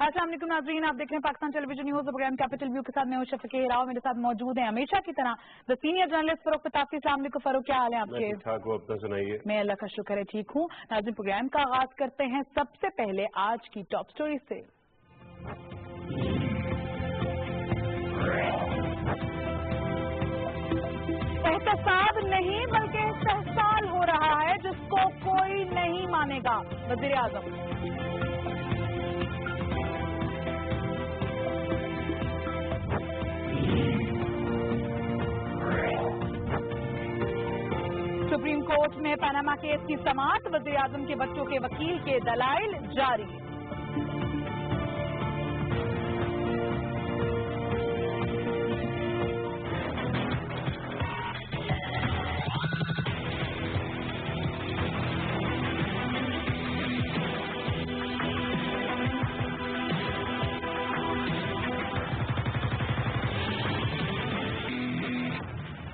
अस्सलाम वालेकुम नाज़रीन, आप देख रहे हैं Pakistan Television News program Capital View के साथ मैं हूं शफीक हिराव। मेरे साथ मौजूद हैं हमेशा की तरह द सीनियर जर्नलिस्ट फरूक प्रतापी। अस्सलाम वालेकुम फरूक, क्या हाल है आपके? ठीक ठाक हो, अपना सुनाइए। मैं अल्लाह का शुक्र है ठीक हूं। नाज़रीन, प्रोग्राम का आगाज करते हैं सबसे पहले आज की टॉप स्टोरी से। एहतसाब नहीं बल्कि इस्तेहसाल हो रहा है जिसको कोई नहीं मानेगा, वज़ीर आज़म। सुप्रीम कोर्ट में पनामा केस की समाअत, वज़ीर आज़म के बच्चों के वकील के दलाइल जारी।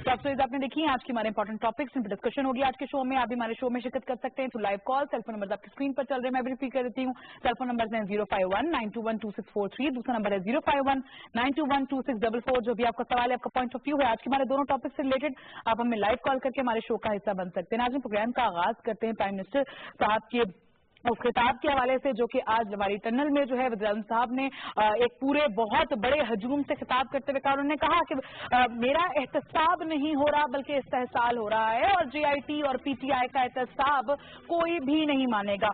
टॉप स्टोरीज आपने देखी हैं। आज की हमारे इंपॉर्टेंट टॉपिक्स इन पर डिस्कशन होगी आज के शो में। आप भी हमारे शो में शिरकत कर सकते हैं through live call. Telephone number आपकी स्क्रीन पर चल रहे हैं, मैं भी रिपीट कर देती हूँ। टेलीफोन नंबर हैं 051-921-2643, दूसरा नंबर है 051-921-2644। जो भी आपका सवाल है, आपका पॉइंट ऑफ व्यू है आज के हमारे दोनों टॉपिक से रिलेटेड, आप हमें लाइव कॉल करके हमारे शो का हिस्सा बन सकते हैं। आज हम प्रोग्राम का आगाज करते हैं प्राइम मिनिस्टर साहब के उस खिताब के हवाले से जो कि आज लवारी टनल में जो है वज़ीर आज़म साहब ने एक पूरे बहुत बड़े हजूम से खिताब करते हुए कहा। उन्होंने कहा कि मेरा एहतसाब नहीं हो रहा बल्कि इस्तेहसाल हो रहा है और JIT और PTI का एहतसाब कोई भी नहीं मानेगा।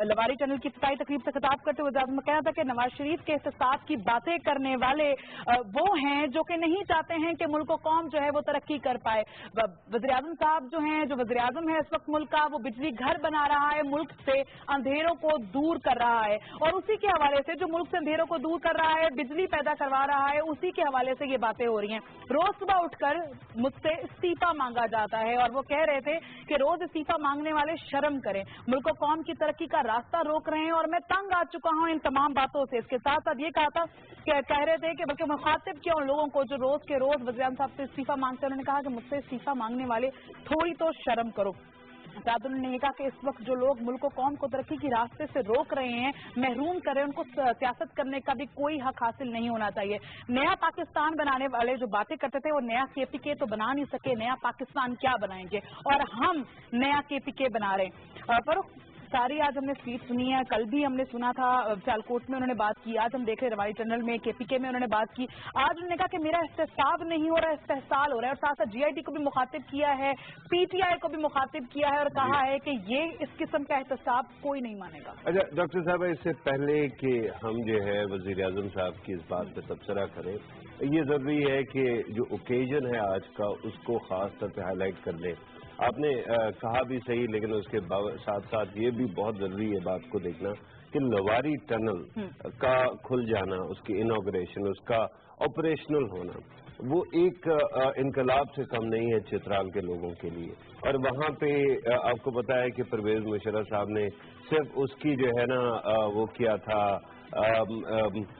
लवारी टनल की इफ्तिताई तकरीब से खिताब करते हुए वज़ीर आज़म ने कहा था कि नवाज शरीफ के एहतसाब की बातें करने वाले वो हैं जो कि नहीं चाहते हैं कि मुल्क और कौम जो है वो तरक्की कर पाए। वज़ीर आज़म साहब जो हैं, जो वज़ीर आज़म है इस वक्त मुल्क का, वो बिजली घर बना रहा है, मुल्क से अंधेरों को दूर कर रहा है और उसी के हवाले से जो मुल्क से अंधेरों को दूर कर रहा है, बिजली पैदा करवा रहा है, उसी के हवाले से ये बातें हो रही हैं। रोज सुबह उठकर मुझसे इस्तीफा मांगा जाता है और वो कह रहे थे कि रोज इस्तीफा मांगने वाले शर्म करें, मुल्क और कौम की तरक्की का रास्ता रोक रहे हैं और मैं तंग आ चुका हूं इन तमाम बातों से। इसके साथ साथ ये कहा था कि कह रहे थे कि बल्कि मुखातिब किया उन लोगों को जो रोज के रोज वज़ीर आज़म साहब से इस्तीफा मांगते हैं। उन्होंने कहा कि मुझसे इस्तीफा मांगने वाले थोड़ी तो शर्म करो। साथ उन्होंने ये कहा कि इस वक्त जो लोग मुल्क और कौम को तरक्की की रास्ते से रोक रहे हैं, महरूम कर रहे हैं, उनको सियासत करने का भी कोई हक हासिल नहीं होना चाहिए। नया पाकिस्तान बनाने वाले जो बातें करते थे वो नया KPK तो बना नहीं सके, नया पाकिस्तान क्या बनाएंगे, और हम नया KPK बना रहे हैं। पर सारी आज हमने स्पीच सुनी है, कल भी हमने सुना था सियालकोट में उन्होंने बात की, आज हम देख रहे रवारी टनल में KPK में उन्होंने बात की। आज उन्होंने कहा कि मेरा इस्तेहसाब नहीं हो रहा, इस्तेहसाल हो रहा है, और साथ साथ JIT को भी मुखातिब किया है, PTI को भी मुखातिब किया है और कहा है कि ये इस किस्म का एहतसाब कोई नहीं मानेगा। अच्छा डॉक्टर साहब, इससे पहले कि हम जो है वज़ीर आज़म साहब की इस बात पे तबसरा करें, ये ज़रूरी है कि जो ओकेजन है आज का उसको ख़ास तौर पर हाईलाइट कर लें। आपने कहा भी सही, लेकिन उसके साथ साथ ये भी बहुत ज़रूरी है बात को देखना कि लवारी टनल का खुल जाना, उसकी इनॉग्रेशन, उसका ऑपरेशनल होना, वो एक इनकलाब से कम नहीं है चित्राल के लोगों के लिए। और वहाँ पे आपको पता है कि परवेज़ मुशर्रफ साहब ने सिर्फ उसकी जो है ना वो किया था,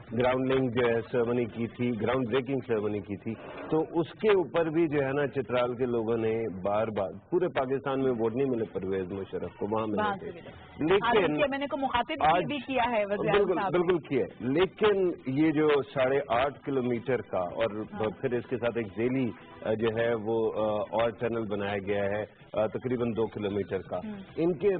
ग्राउंडिंग जो है सेरेमनी की थी, ग्राउंड ब्रेकिंग सेरेमनी की थी, तो उसके ऊपर भी जो है ना चित्राल के लोगों ने बार बार, पूरे पाकिस्तान में वोट नहीं मिले परवेज़ मुशर्रफ को, वहाँ मिले थे, लेकिन मैंने को मुखातिब भी किया है बिल्कुल किया, लेकिन ये जो 8.5 किलोमीटर का और फिर इसके साथ एक ज़ेली जो है वो और टनल बनाया गया है तकरीबन 2 किलोमीटर का, इनके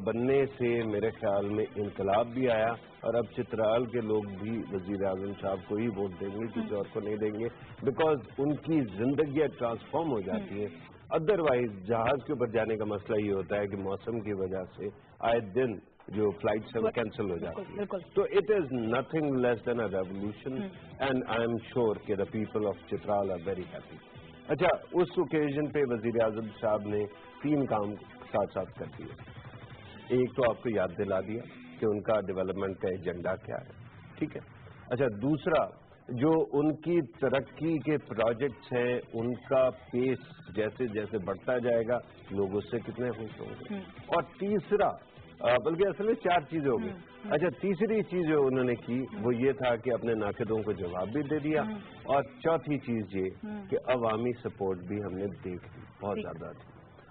बनने से मेरे ख्याल में इनकलाब भी आया और अब चित्राल के लोग भी वज़ीर आज़म साहब को ही वोट देंगे, किसी और को नहीं देंगे, बिकॉज उनकी जिंदगी ट्रांसफॉर्म हो जाती है। अदरवाइज जहाज के ऊपर जाने का मसला ये होता है कि मौसम की वजह से आए दिन जो फ्लाइट्स है वो कैंसिल हो जाती है। तो it is nothing less than a revolution and I am sure कि the people of Chitral are very happy. अच्छा, उस ओकेजन पे वज़ीर आज़म साहब ने 3 काम साथ साथ कर दिए। एक तो आपको याद दिला दिया कि उनका डेवलपमेंट का एजेंडा क्या है, ठीक है। अच्छा, दूसरा जो उनकी तरक्की के प्रोजेक्ट्स हैं उनका पेस जैसे जैसे बढ़ता जाएगा लोग उससे कितने खुश होंगे, और तीसरा बल्कि असल में 4 चीजें हो गई। अच्छा, तीसरी चीज जो उन्होंने की वो ये था कि अपने नाक़िदों को जवाब भी दे दिया, और चौथी चीज ये कि अवामी सपोर्ट भी हमने देख ली, बहुत ज्यादा थी।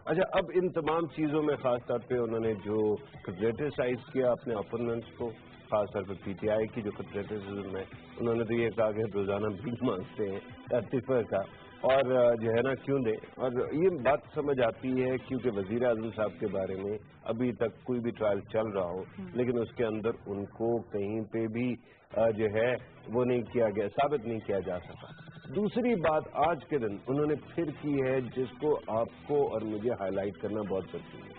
اچھا اب ان تمام چیزوں میں خاص طور پہ انہوں نے جو کرٹیسائز کیا اپنے اپوننٹس کو، خاص طور پہ پی ٹی آئی کی جو کرٹیسزم ہے، انہوں نے تو یہ کہا کہ روزانہ بھیک مانگتے ہیں ترتیفہ کا، اور جو ہے نا کیوں دیں. اور یہ بات سمجھ آتی ہے کیونکہ وزیر اعظم صاحب کے بارے میں ابھی تک کوئی بھی ٹرائل چل رہا ہو لیکن اس کے اندر ان کو کہیں پہ بھی جو ہے وہ نہیں کیا گیا، ثابت نہیں کیا جا سکا. دوسری بات آج کے دن انہوں نے پھر کی ہے جس کو آپ کو اور مجھے ہائی لائٹ کرنا بہت ضروری ہے.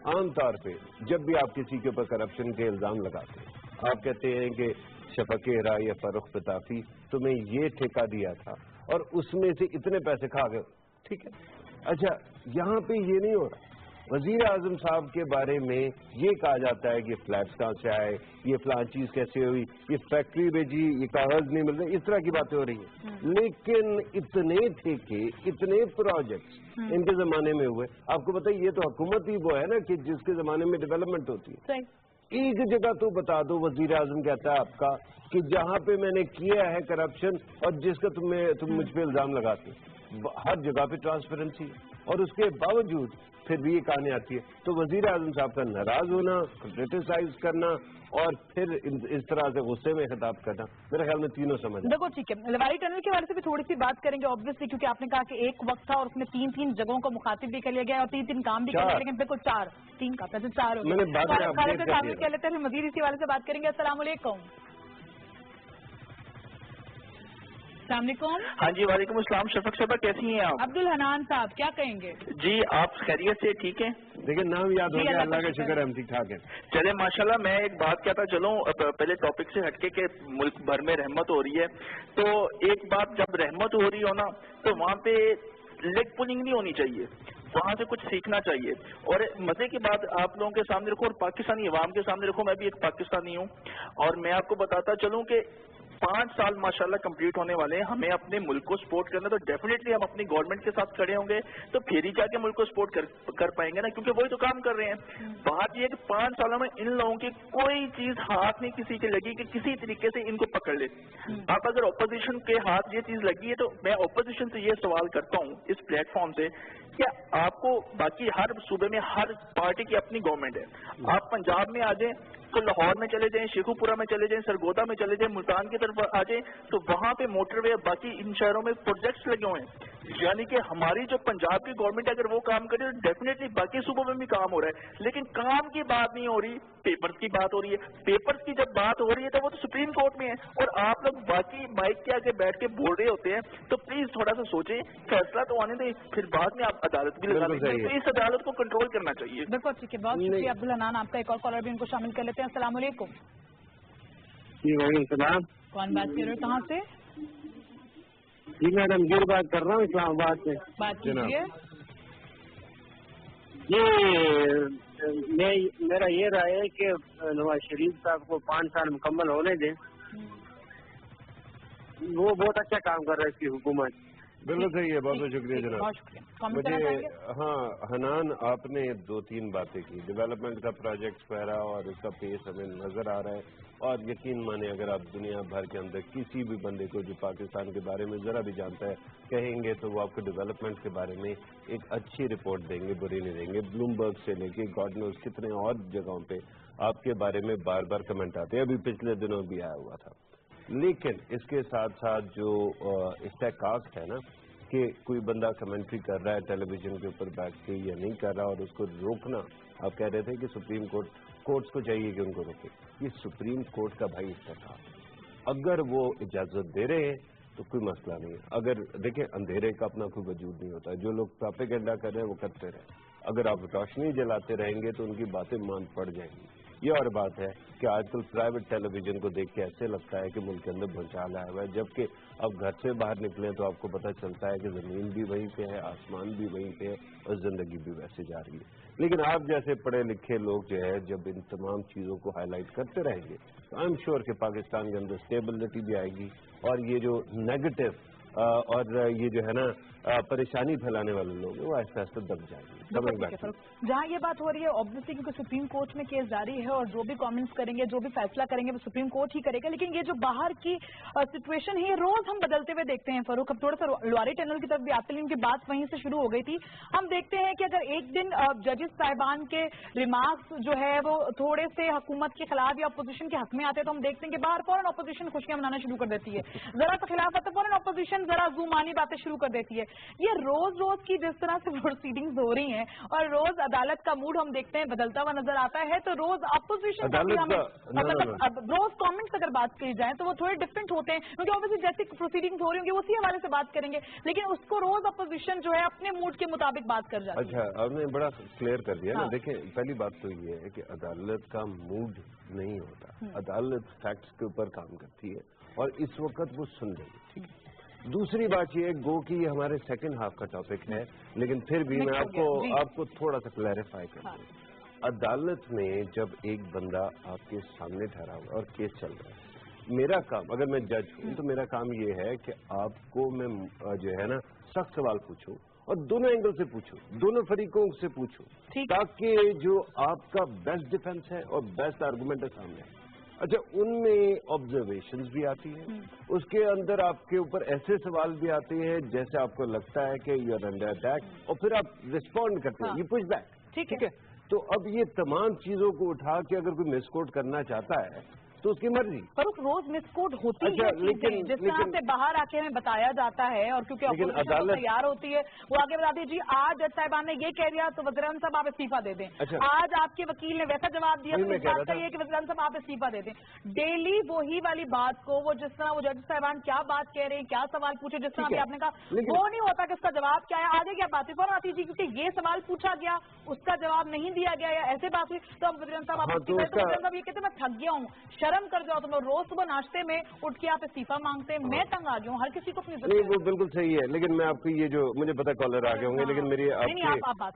عام طور پہ جب بھی آپ کسی کے اوپر کرپشن کے الزام لگاتے ہیں آپ کہتے ہیں کہ شفق ہرا یا فروخ پتافی تمہیں یہ ٹھیکہ دیا تھا اور اس میں سے اتنے پیسے کھا گئے، ٹھیک ہے. اچھا یہاں پہ یہ نہیں ہو رہا. وزیر اعظم صاحب کے بارے میں یہ کہا جاتا ہے کہ فلیٹس کہاں سے آئے، یہ فلاں چیز کیسے ہوئی، یہ فیکٹری بھیجی، یہ کاغذ نہیں مل رہے، اس طرح کی باتیں ہو رہی ہیں. لیکن اتنے ٹھیکے اتنے پروجیکٹس ان کے زمانے میں ہوئے. آپ کو بتائیے یہ تو حکومت ہی وہ ہے نا کہ جس کے زمانے میں ڈیولپمنٹ ہوتی ہے. ایک جگہ تو بتا دو وزیر اعظم کہتا ہے آپ کا کہ جہاں پہ میں نے کیا ہے کرپشن اور جس کا تم مجھ پہ الزام لگاتے، ہر جگہ پہ ٹرانسپیرنسی اور اس کے باوجود پھر بھی یہ کہانی آتی ہے. تو وزیر اعظم صاحب کا ناراض ہونا، کرٹیسائز کرنا اور پھر اس طرح سے غصے میں خطاب کرنا میرے خیال میں تینوں سمجھ. دیکھو ٹھیک ہے، لواری ٹنل کے بارے سے بھی تھوڑی سی بات کریں گے آبویسلی، کیونکہ آپ نے کہا کہ ایک وقت تھا اور اس میں تین جگہوں کو مخاطب بھی کر لیا گیا اور تین کام بھی کر لیا، لیکن بالکل تین کا پیسے 4 ہو گئے. خالد کہہ لیتے ہیں مزید اسی والے سے بات کریں گے. السلام علیکم. السلام علیکم. ہاں جی وعلیکم السلام. شفق صاحبہ کیسی ہیں آپ؟ عبد الحنان صاحب کیا کہیں گے؟ جی آپ خیریت سے؟ ٹھیک ہے. لیکن نام یاد ہو گیا، اللہ کا شکر ہے ہم ٹھیک ٹھاک ہیں. چلے ماشاءاللہ. میں ایک بات کہتا چلوں پہلے ٹاپک سے ہٹ کے کہ ملک بھر میں رحمت ہو رہی ہے، تو ایک بات جب رحمت ہو رہی ہو نا تو وہاں پہ لیگ پولنگ نہیں ہونی چاہیے، وہاں سے کچھ سیکھنا چاہیے. اور مزے کی بات آپ لوگوں کے سامنے رکھو اور پاکستانی عوام کے سامنے رکھو، میں بھی ایک پاکستانی ہوں اور میں آپ کو بتاتا چلوں کہ 5 سال ماشاءاللہ کمپلیٹ ہونے والے ہیں. ہمیں اپنے ملک کو سپورٹ کرنا تو ڈیفینیٹلی ہم اپنی گورنمنٹ کے ساتھ کھڑے ہوں گے تو پھر ہی جا کے ملک کو سپورٹ کر پائیں گے نا، کیونکہ وہی تو کام کر رہے ہیں. بات یہ ہے کہ 5 سالوں میں ان لوگوں کی کوئی چیز ہاتھ نہیں کسی کے لگی کہ کسی طریقے سے ان کو پکڑ لے. اب اگر اپوزیشن کے ہاتھ یہ چیز لگی ہے تو میں اپوزیشن سے یہ سوال کرتا ہوں اس پلیٹ فارم سے، کیا آپ کو باقی ہر صوبے میں ہر پارٹی کی اپنی گورنمنٹ ہے، آپ پنجاب میں آ جائیں تو لاہور میں چلے جائیں، شیخو پورہ میں چلے جائیں، سرگودا میں چلے جائیں، ملتان کی طرف آ جائیں تو وہاں پہ موٹر وے باقی ان شہروں میں پروجیکٹس لگے ہوئے ہیں. یعنی کہ ہماری جو پنجاب کی گورنمنٹ اگر وہ کام کرے تو ڈیفینیٹلی باقی صوبوں میں بھی کام ہو رہا ہے. لیکن کام کی بات نہیں ہو رہی، پیپرز کی بات ہو رہی ہے. پیپرز کی جب بات ہو رہی ہے تو وہ تو سپریم کورٹ میں ہے اور آپ لوگ باقی مائک کے آگے بیٹھ کے بول رہے ہوتے ہیں. تو پلیز تھوڑا سا سوچیں، فیصلہ تو آنے دیں، پھر بعد میں آپ عدالت بھی لگا دیں گے. تو اس عدالت کو کنٹرول کرنا چاہیے. بالکل ٹھیک ہے، بہت شکریہ عبد الحنان. آپ کا ایک اور کالر بھی ان کو شامل کر لیتے ہیں. السلام علیکم. جی وعلیکم السلام. کون بات کر رہے ہو، کہاں سے؟ جی میں رمگیر بات کر رہا ہوں اسلام آباد سے. بات کیجیے. جی میرا یہ رائے ہے کہ نواز شریف صاحب کو 5 سال مکمل ہونے دیں، وہ بہت اچھا کام کر رہا ہے اس کی حکومت. بالکل صحیح ہے، بہت بہت شکریہ جناب. بہت شکریہ. مجھے حنان آپ نے 2-3 باتیں کی، ڈیولپمنٹ کا پروجیکٹ وغیرہ اور اس کا پیس ہمیں نظر آ رہا ہے. اور یقین مانے اگر آپ دنیا بھر کے اندر کسی بھی بندے کو جو پاکستان کے بارے میں ذرا بھی جانتا ہے کہیں گے تو وہ آپ کو ڈیولپمنٹ کے بارے میں ایک اچھی رپورٹ دیں گے، بری نہیں دیں گے. بلومبرگ سے لے کے گاڈ نوز کتنے اور جگہوں پہ آپ کے بارے میں بار بار کمنٹ آتے ہیں، ابھی پچھلے دنوں بھی آیا ہوا تھا. لیکن اس کے ساتھ ساتھ جو استحقاق ہے نا کہ کوئی بندہ کمنٹری کر رہا ہے ٹیلی ویژن کے اوپر بیٹھ کے یا نہیں کر رہا اور اس کو روکنا، آپ کہہ رہے تھے کہ سپریم کورٹس کو چاہیے کہ ان کو روکے. یہ سپریم کورٹ کا بھائی استحقاق، اگر وہ اجازت دے رہے ہیں تو کوئی مسئلہ نہیں ہے. اگر دیکھیں اندھیرے کا اپنا کوئی وجود نہیں ہوتا، جو لوگ پروپیگنڈا کر رہے ہیں وہ کرتے رہے. اگر آپ روشنی جلاتے رہیں گے تو ان کی باتیں مان پڑ جائیں گی. یہ اور بات ہے کہ آج کل پرائیویٹ ٹیلی ویژن کو دیکھ کے ایسے لگتا ہے کہ ملک کے اندر بھونچال آیا ہوا ہے، جبکہ اب گھر سے باہر نکلیں تو آپ کو پتہ چلتا ہے کہ زمین بھی وہیں پہ ہے، آسمان بھی وہیں پہ ہے اور زندگی بھی ویسے جا رہی ہے. لیکن آپ جیسے پڑھے لکھے لوگ جو ہے جب ان تمام چیزوں کو ہائی لائٹ کرتے رہیں گے تو آئی ایم شیور کہ پاکستان کے اندر اسٹیبلٹی بھی آئے گی اور یہ جو نیگیٹو اور یہ جو ہے نا परेशानी फैलाने वाले लोग हैं वो आहिस्ता आहिस्ता दब जाएंगे। जहाँ ये बात हो रही है ऑब्वियसली क्योंकि सुप्रीम कोर्ट में केस जारी है और जो भी कमेंट्स करेंगे जो भी फैसला करेंगे वो सुप्रीम कोर्ट ही करेगा, लेकिन ये जो बाहर की सिचुएशन है रोज हम बदलते हुए देखते हैं। फरूख अब थोड़ा सा लुआरी टनल की तरफ भी आते हैं, उनकी बात वहीं से शुरू हो गई थी। हम देखते हैं कि अगर एक दिन जजेस साहिबान के रिमार्क्स जो है वो थोड़े से हुकूमत के खिलाफ या अपोजिशन के हक में आते हैं तो हम देखते हैं कि बाहर फौरन अपोजिशन खुशियां मनाना शुरू कर देती है, जरा सा खिलाफ आता फौरन अपोजिशन जरा जुमानी बातें शुरू कर देती है। ये रोज रोज की जिस तरह से प्रोसीडिंग्स हो रही हैं और रोज अदालत का मूड हम देखते हैं बदलता हुआ नजर आता है, तो रोज अपोजिशन रोज कमेंट्स अगर बात की जाए तो वो थोड़े डिफरेंट होते हैं क्योंकि ऑब्वियसली जैसे प्रोसीडिंग्स हो रही होंगी उसी हवाले से बात करेंगे, लेकिन उसको रोज अपोजिशन जो है अपने मूड के मुताबिक बात कर जाती है। अच्छा, आपने बड़ा क्लियर कर दिया ना। देखिए पहली बात तो ये है कि अदालत का मूड नहीं होता, अदालत फैक्ट्स के ऊपर काम करती है और इस वक्त वो सुन रही है। ठीक है, दूसरी बात ये गो कि ये हमारे सेकंड हाफ का टॉपिक है, लेकिन फिर भी मैं आपको थोड़ा सा क्लैरिफाई कर दूं। अदालत में जब एक बंदा आपके सामने ठहरा हुआ और केस चल रहा है, मेरा काम अगर मैं जज हूं तो मेरा काम ये है कि आपको मैं जो है ना सख्त सवाल पूछूं और दोनों एंगल से पूछूं, दोनों फरीकों से पूछूं, ताकि जो आपका बेस्ट डिफेंस है और बेस्ट आर्गुमेंट है सामने। अच्छा, उनमें ऑब्जर्वेशंस भी आती है, उसके अंदर आपके ऊपर ऐसे सवाल भी आते हैं जैसे आपको लगता है कि यू आर अंडर अटैक और फिर आप रिस्पॉन्ड करते हैं, यू पुश बैक। ठीक है, तो अब ये तमाम चीजों को उठा के अगर कोई मिसकोट करना चाहता है तो उसकी मर्जी। फरूख रोज मिसकोट होती है, लेकिन जिस तरह से बाहर आके हमें बताया जाता है और क्योंकि अपोजिशन तैयार होती है वो आगे बताती है जी आज जज साहिबान ने ये कह दिया तो वज़ीर-ए-आज़म साहब आप इस्तीफा दे दें। अच्छा, आज आपके वकील ने वैसा जवाब दिया तो इस बात का ये कि वज़ीर-ए-आज़म साहब आप इस्तीफा दे दें। डेली वही वाली बात को वो जिस तरह वो जज साहिबान क्या बात कह रहे हैं, क्या सवाल पूछे, जिस तरह आपने कहा वो नहीं होता कि उसका जवाब क्या है, आगे क्या बात फौरन आती जी क्योंकि ये सवाल पूछा गया उसका जवाब नहीं दिया गया या ऐसे बात हुई तो अब वज़ीर-ए-आज़म साहब आप वज़ीर-ए-आज़म साहब ये कहते मैं थक गया हूँ, शर्म कर जाओ तुम रोज सुबह नाश्ते में उठ के आप इस्तीफा मांगते हैं, मैं तंग आ गया हूँ, हर किसी को अपनी नहीं वो बिल्कुल सही है, लेकिन मैं आपकी ये जो मुझे पता कॉलर आ गए होंगे लेकिन मेरी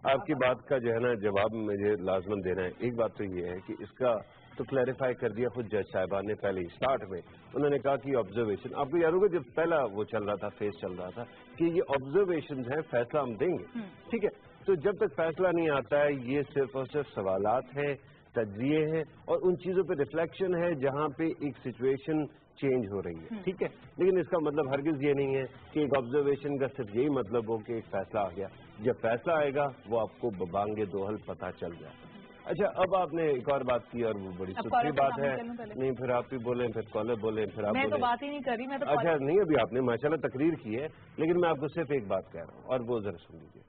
आपकी बात का जो है ना जवाब मुझे लाजमन देना है। एक बात तो ये है कि इसका तो क्लैरिफाई कर दिया खुद जज साहिबान ने पहले स्टार्ट में, उन्होंने कहा कि ऑब्जर्वेशन आपको याद होगा जब पहला वो चल रहा था फेस चल रहा था कि ये ऑब्जर्वेशन है, फैसला हम देंगे। ठीक है, तो जब तक फैसला नहीं आता है ये सिर्फ और सिर्फ सवालात हैं, तज्जिए हैं और उन चीजों पे रिफ्लेक्शन है जहां पे एक सिचुएशन चेंज हो रही है। ठीक है, लेकिन इसका मतलब हरगिज ये नहीं है कि एक ऑब्जर्वेशन का सिर्फ यही मतलब हो कि एक फैसला आ गया। जब फैसला आएगा वो आपको बबांगे दोहल पता चल जाए। अच्छा, अब आपने एक और बात की और वो बड़ी सुथरी बात है, नहीं फिर आप भी बोले फिर कॉलर बोले फिर आप मैं तो बात ही नहीं कर रही, मैं तो अच्छा नहीं अभी आपने माशाल्लाह तकरीर की है, लेकिन मैं आपको सिर्फ एक बात कह रहा हूँ और वो जरा सुन लीजिए।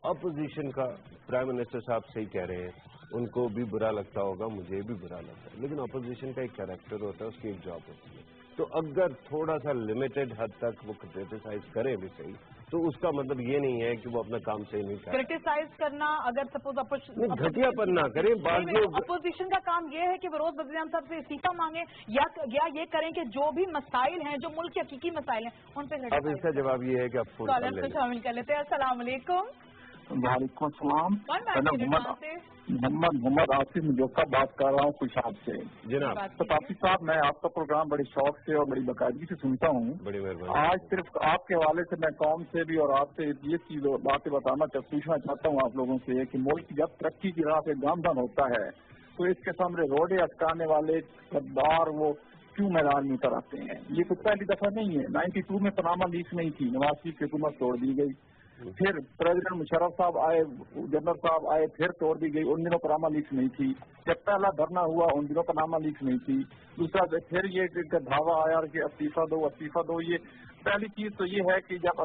अपोजिशन का प्राइम मिनिस्टर साहब सही कह रहे हैं, उनको भी बुरा लगता होगा, मुझे भी बुरा लगता है, लेकिन अपोजिशन का एक कैरेक्टर होता है, उसकी एक जॉब होती है। तो अगर थोड़ा सा लिमिटेड हद तक वो क्रिटिसाइज करे भी सही तो उसका मतलब ये नहीं है कि वो अपना काम सही नहीं करे। क्रिटिसाइज करना अगर सपोज घटियापन ना करें, बाद में अपोजिशन का काम ये है कि वो रोज वज़ीर-ए-आज़म साहब से इस्तीफा मांगे या ये करें कि जो भी मसाइल हैं जो मुल्क के हकीकी मसाइल हैं उन पे। अब इसका जवाब ये है कि आप कॉलर को शामिल कर लेते हैं। अस्सलाम वालेकुम। वालेकुम सलाम, मोहम्मद आसिफ मुजफ्फर बात कर रहा हूँ खुशाब से। जनाब सताफी साहब, मैं आपका प्रोग्राम बड़े शौक से और बड़ी बाकायदगी से सुनता हूँ। बड़ी मेहरबानी। आज सिर्फ आपके हवाले से मैं कौम से भी और आपसे ये चीज बातें पूछना चाहता हूँ आप लोगों से कि मुल्क जब तरक्की की राह पे गामधान होता है तो इसके सामने रोडे अटकाने वाले गद्दार वो क्यों मैदान में उतर आते हैं। ये तो पहली दफा नहीं है, 92 में पनामा लीक नहीं थी, नवाज शरीफ की हुकूमत तोड़ दी गई, फिर प्रेसिडेंट मुशर्रफ साहब आए, जनरल साहब आए, फिर तोड़ दी गई, उन दिनों पनामा लीक नहीं थी। जब पहला धरना हुआ उन दिनों पनामा लीक नहीं थी। दूसरा फिर ये धावा आया कि इस्तीफा दो। ये पहली चीज तो ये है कि जब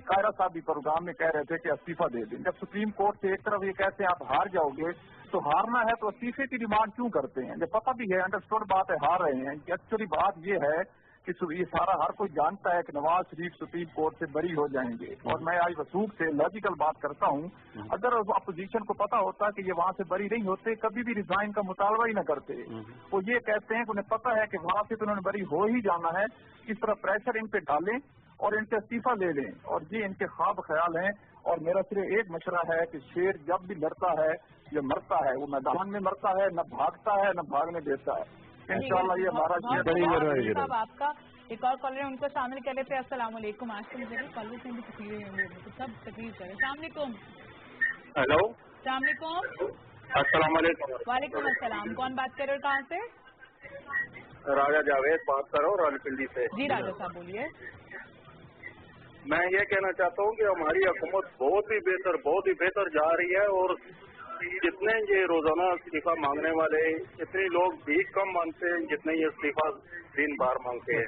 कायरा साहब भी प्रोग्राम में कह रहे थे कि इस्तीफा दे दें, जब सुप्रीम कोर्ट से एक तरफ ये कहते हैं आप हार जाओगे तो हारना है तो इस्तीफे की डिमांड क्यों करते हैं जब पता भी है, अंडरस्टूड बात है, हार रहे हैं। एक्चुअली बात ये है कि ये सारा हर कोई जानता है कि नवाज शरीफ सुप्रीम कोर्ट से बरी हो जाएंगे। और मैं आज वसूख से लॉजिकल बात करता हूँ, अगर अपोजिशन को पता होता कि ये वहाँ से बरी नहीं होते कभी भी रिजाइन का मुतालबा ही न करते। वो ये कहते हैं कि उन्हें पता है कि वहाँ से तो उन्होंने बरी हो ही जाना है, इस तरह प्रेशर इन पे डालें और इनसे इस्तीफा ले लें, और ये इनके ख्वाब ख्याल हैं। और मेरा सिर्फ एक मशवरा है कि शेर जब भी लड़ता है या मरता है वो मैदान में मरता है, न भागता है न भागने देता है। इंशाल्लाह ये हमारा आपका एक और कॉलर है, उनको शामिल कर लेते हैं। अस्सलाम वालेकुम। आज तो मुझे कॉलर से भी तकलीफ होंगी, तो सब तकलीफ करें। अस्सलाम वालेकुम। हेलो, अस्सलाम वालेकुम। अस्सलाम वालेकुम। वालेकुम अस्सलाम। कौन बात कर रहे हो, कहाँ से? राजा जावेद बात कर रहा हूँ रावलपिंडी से। जी राजा साहब बोलिए। मैं ये कहना चाहता हूँ कि हमारी हुकूमत बहुत ही बेहतर जा रही है, और जितने ये रोजाना इस्तीफा मांगने वाले इतने लोग भी कम मांगते हैं जितने ये इस्तीफा दिन बार मांगते हैं।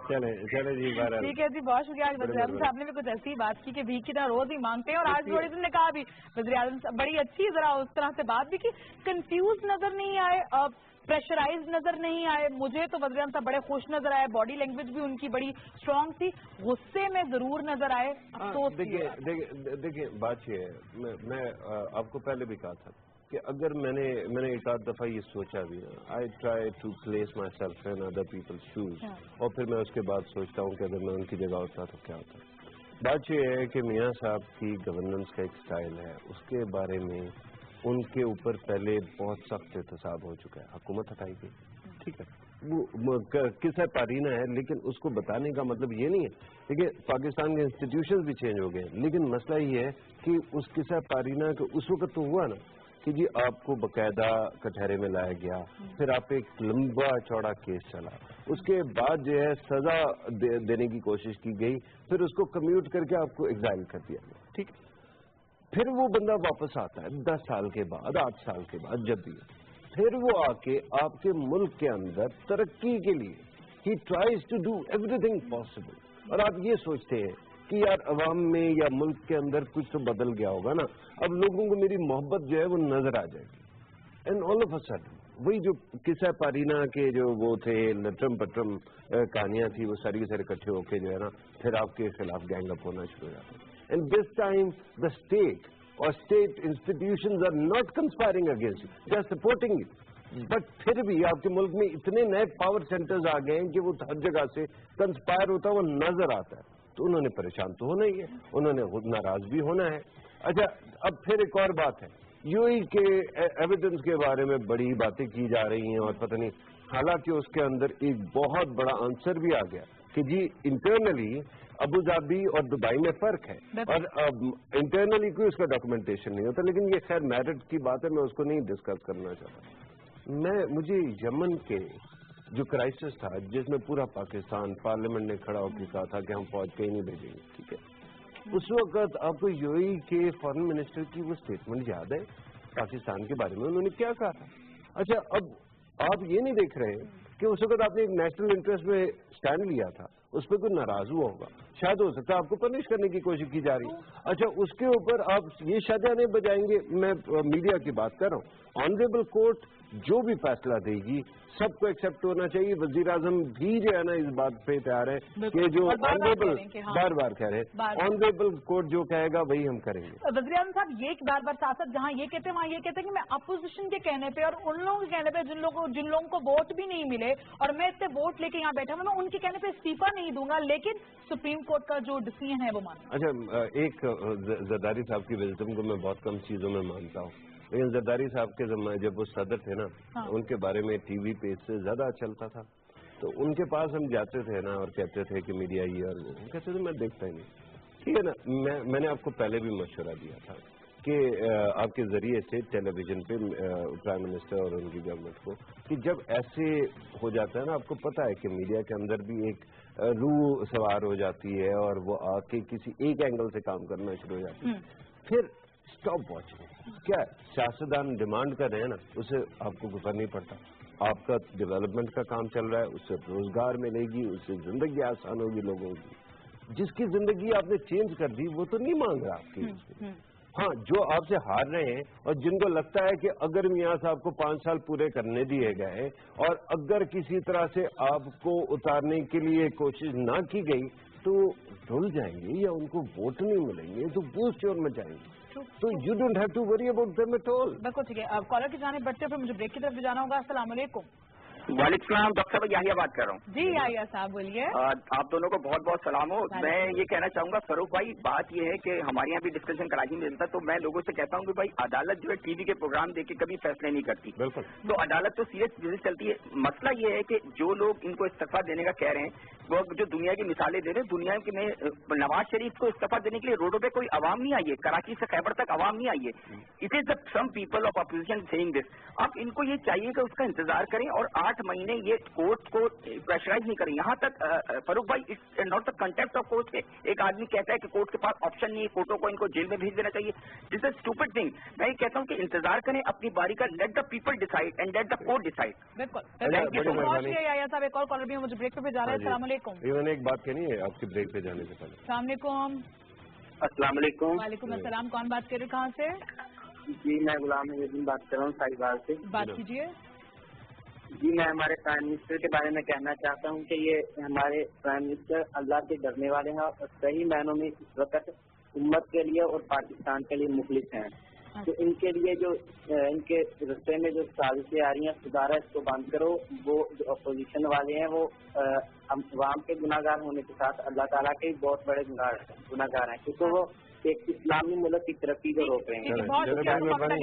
चले जी, ठीक है जी, बहुत शुक्रिया। आज वज़ीर आज़म साहब ने भी कुछ ऐसी बात की कि भीख की तरह रोज ही मांगते हैं, और आज थोड़ी ने कहा भी वज़ीर आज़म साहब बड़ी अच्छी जरा उस तरह से बात भी की, कंफ्यूज नजर नहीं आए, प्रेशराइज नजर नहीं आए। मुझे तो वज़ीर आज़म साहब बड़े खुश नजर आए, बॉडी लैंग्वेज भी उनकी बड़ी स्ट्रांग थी, गुस्से में जरूर नजर आए। तो देखिए बात ये है, मैं आपको पहले भी कहा था कि अगर मैंने एक आध दफा ये सोचा भी है, I try to place myself in other people's shoes, और फिर मैं उसके बाद सोचता हूँ कि अगर मैं उनकी जगह होता तो क्या होता। बात ये है कि मियाँ साहब की गवर्नेंस का एक स्टाइल है, उसके बारे में उनके ऊपर पहले बहुत सख्त एहतसाब हो चुका है, हुकूमत हटाई गई, ठीक है, वो किस्सा पारीना है, लेकिन उसको बताने का मतलब ये नहीं है। देखिए पाकिस्तान के इंस्टीट्यूशंस भी चेंज हो गए, लेकिन मसला ये है कि उस किस्सा पारीना के उस वक्त तो हुआ ना कि जी आपको बकायदा कटहरे में लाया गया, फिर आप एक लंबा चौड़ा केस चला, उसके बाद जो है सजा देने की कोशिश की गई, फिर उसको कम्यूट करके आपको एग्जाइल कर दिया गया, ठीक है। फिर वो बंदा वापस आता है 10 साल के बाद, 8 साल के बाद, जब भी फिर वो आके आपके मुल्क के अंदर तरक्की के लिए ही tries to do everything possible, और आप ये सोचते हैं कि यार अवाम में या मुल्क के अंदर कुछ तो बदल गया होगा ना, अब लोगों को मेरी मोहब्बत जो है वो नजर आ जाएगी। And all of a sudden वही जो किस्सा पारीना के जो वो थे लटरम पटरम कहानियां थी, वो सारी के सारे इकट्ठे होके जो है ना फिर आपके खिलाफ गैंग अप होना शुरू हो जाता है। And this time the state or state institutions are not conspiring against you, they are supporting you. But फिर भी आपके मुल्क में इतने नए पावर सेंटर्स आ गए हैं कि वो हर जगह से कंस्पायर होता हुआ नजर आता है, तो उन्होंने परेशान तो होना ही है, उन्होंने खुद नाराज भी होना है। अच्छा, अब फिर एक और बात है, यूएई के एविडेंस के बारे में बड़ी बातें की जा रही हैं, और पता नहीं, हालांकि उसके अंदर एक बहुत बड़ा आंसर भी आ गया कि जी इंटरनली अबू धाबी और दुबई में फर्क है, और इंटरनली कोई उसका डॉक्यूमेंटेशन नहीं होता, लेकिन ये खैर मेरिट की बात है, मैं उसको नहीं डिस्कस करना चाहता। मुझे यमन के जो क्राइसिस था जिसमें पूरा पाकिस्तान पार्लियामेंट ने खड़ा होकर कहा था कि हम फौज कहीं नहीं भेजेंगे, ठीक है, उस वक्त आपको यूएई के फॉरेन मिनिस्टर की वो स्टेटमेंट याद है पाकिस्तान के बारे में, उन्होंने क्या कहा था? अच्छा, अब आप ये नहीं देख रहे कि उस वक्त आपने एक नेशनल इंटरेस्ट में स्टैंड लिया था, उस पर कोई नाराज हुआ होगा, शायद हो सकता है आपको पनिश करने की कोशिश की जा रही है। अच्छा, उसके ऊपर आप ये शाजा नहीं बजाएंगे, मैं मीडिया की बात कर रहा हूँ, ऑनरेबल कोर्ट जो भी फैसला देगी सबको एक्सेप्ट होना चाहिए। वजीर आजम भी जो है ना इस बात पे तैयार है कि जो ऑनरेबल बार बार कह रहे हैं, ऑनरेबल कोर्ट जो कहेगा वही हम करेंगे। वजीर आजम साहब ये बार बार साथ साथ जहाँ ये कहते हैं वहाँ ये कहते हैं कि मैं अपोजिशन के कहने पे और उन लोगों के कहने पे जिन लोगों को वोट भी नहीं मिले और मैं इतने वोट लेके यहाँ बैठा हूँ, मैं उनके कहने पे इस्तीफा नहीं दूंगा, लेकिन सुप्रीम कोर्ट का जो डिसीजन है वो मानूंगा। अच्छा, एक जरदारी साहब की विजडम को मैं बहुत कम चीजों में मानता हूँ, लेकिन जरदारी साहब के जमाने जब वो सदर थे ना, उनके बारे में टीवी पे इससे ज्यादा चलता था, तो उनके पास हम जाते थे ना और कहते थे कि मीडिया ये और वो, कहते थे मैं देखता ही नहीं, ठीक है ना। मैंने आपको पहले भी मशवरा दिया था कि आपके जरिए से टेलीविजन पे प्राइम मिनिस्टर और उनकी गवर्नमेंट को कि जब ऐसे हो जाता है ना, आपको पता है कि मीडिया के अंदर भी एक रूह सवार हो जाती है और वो आके किसी एक एंगल से काम करना शुरू हो जाती है, फिर स्टॉप वॉचिंग। क्या सियासतदान डिमांड कर रहे हैं ना, उसे आपको गुजर नहीं पड़ता, आपका डेवलपमेंट का काम चल रहा है, उससे रोजगार मिलेगी, उससे जिंदगी आसान होगी लोगों की। जिसकी जिंदगी आपने चेंज कर दी वो तो नहीं मांग रहा आपकी। हाँ, जो आपसे हार रहे हैं और जिनको लगता है कि अगर मियाँ साहब को 5 साल पूरे करने दिए गए और अगर किसी तरह से आपको उतारने के लिए कोशिश ना की गई तो ढुल जाएंगे या उनको वोट नहीं मिलेंगे तो बूस्ट चोर में जाएंगे। तो you don't have to worry about them at all. बिल्कुल ठीक है। अब कॉलर की जाने बढ़ते फिर मुझे ब्रेक की तरफ जाना होगा। अस्सलाम वालेकुम। वालेकुम सलाम, डॉक्टर साहब याहिया बात कर रहा हूँ। जी याहिया साहब बोलिए। आप दोनों को बहुत बहुत सलाम हो। मैं ये कहना चाहूंगा फरूख भाई, बात ये है कि हमारे यहाँ भी डिस्कशन कराची में मिलता, तो मैं लोगों से कहता हूँ कि भाई अदालत जो है टीवी के प्रोग्राम देके कभी फैसले नहीं करती। बिल्कुल। तो अदालत तो सीरियस बिजनेस चलती है। मसला ये है कि जो लोग इनको इस्तीफा देने का कह रहे हैं, वो जो दुनिया की मिसालें दे रहे हैं, दुनिया में नवाज शरीफ को इस्तीफा देने के लिए रोडों पे कोई आवाम नहीं आई है, कराची से खैबर तक आवाम नहीं आई है। It is some people of opposition saying this. अब इनको ये चाहिए कि उसका इंतजार करें और 8 महीने ये कोर्ट को प्रेशराइज नहीं करें। यहाँ तक फरूख भाई, it's not the contempt of court. एक आदमी कहता है कि कोर्ट के पास ऑप्शन नहीं है, कोर्टों को इनको जेल में भेज देना चाहिए। This is stupid thing. मैं ये कहता हूँ कि इंतजार करें अपनी बारी का, let the people decide and let the court decide. बिल्कुल। मेहरबानी। साहब एक और कॉलर भी मुझे ब्रेक पे जा रहे हैं। अस्सलाम वालेकुम। मैंने एक बात कहनी है आपकी ब्रेक पे जाने से पहले। अस्सलाम वालेकुम। अस्सलाम वालेकुम। वालेकुम अस्सलाम। कौन बात कर रहे, कहाँ से? जी मैं गुलाम नबीउद्दीन बात कर रहा हूँ साहिवाल से। बात कीजिए। जी मैं हमारे प्राइम मिनिस्टर के बारे में कहना चाहता हूँ कि ये हमारे प्राइम मिनिस्टर अल्लाह से डरने वाले हैं और सही मायनों में इस वक्त उम्मत के लिए और पाकिस्तान के लिए मुखलिस हैं। तो इनके लिए जो इनके रस्ते में जो साजिशें आ रही हैं, सुधारा इसको बंद करो। वो जो अपोजिशन वाले हैं वो अवाम के गुनाहगार होने के साथ अल्लाह ताला के बहुत बड़े गुनाहगार हैं, क्योंकि वो एक इस्लामी मुल्क की तरक्की को रोक रहे हैं।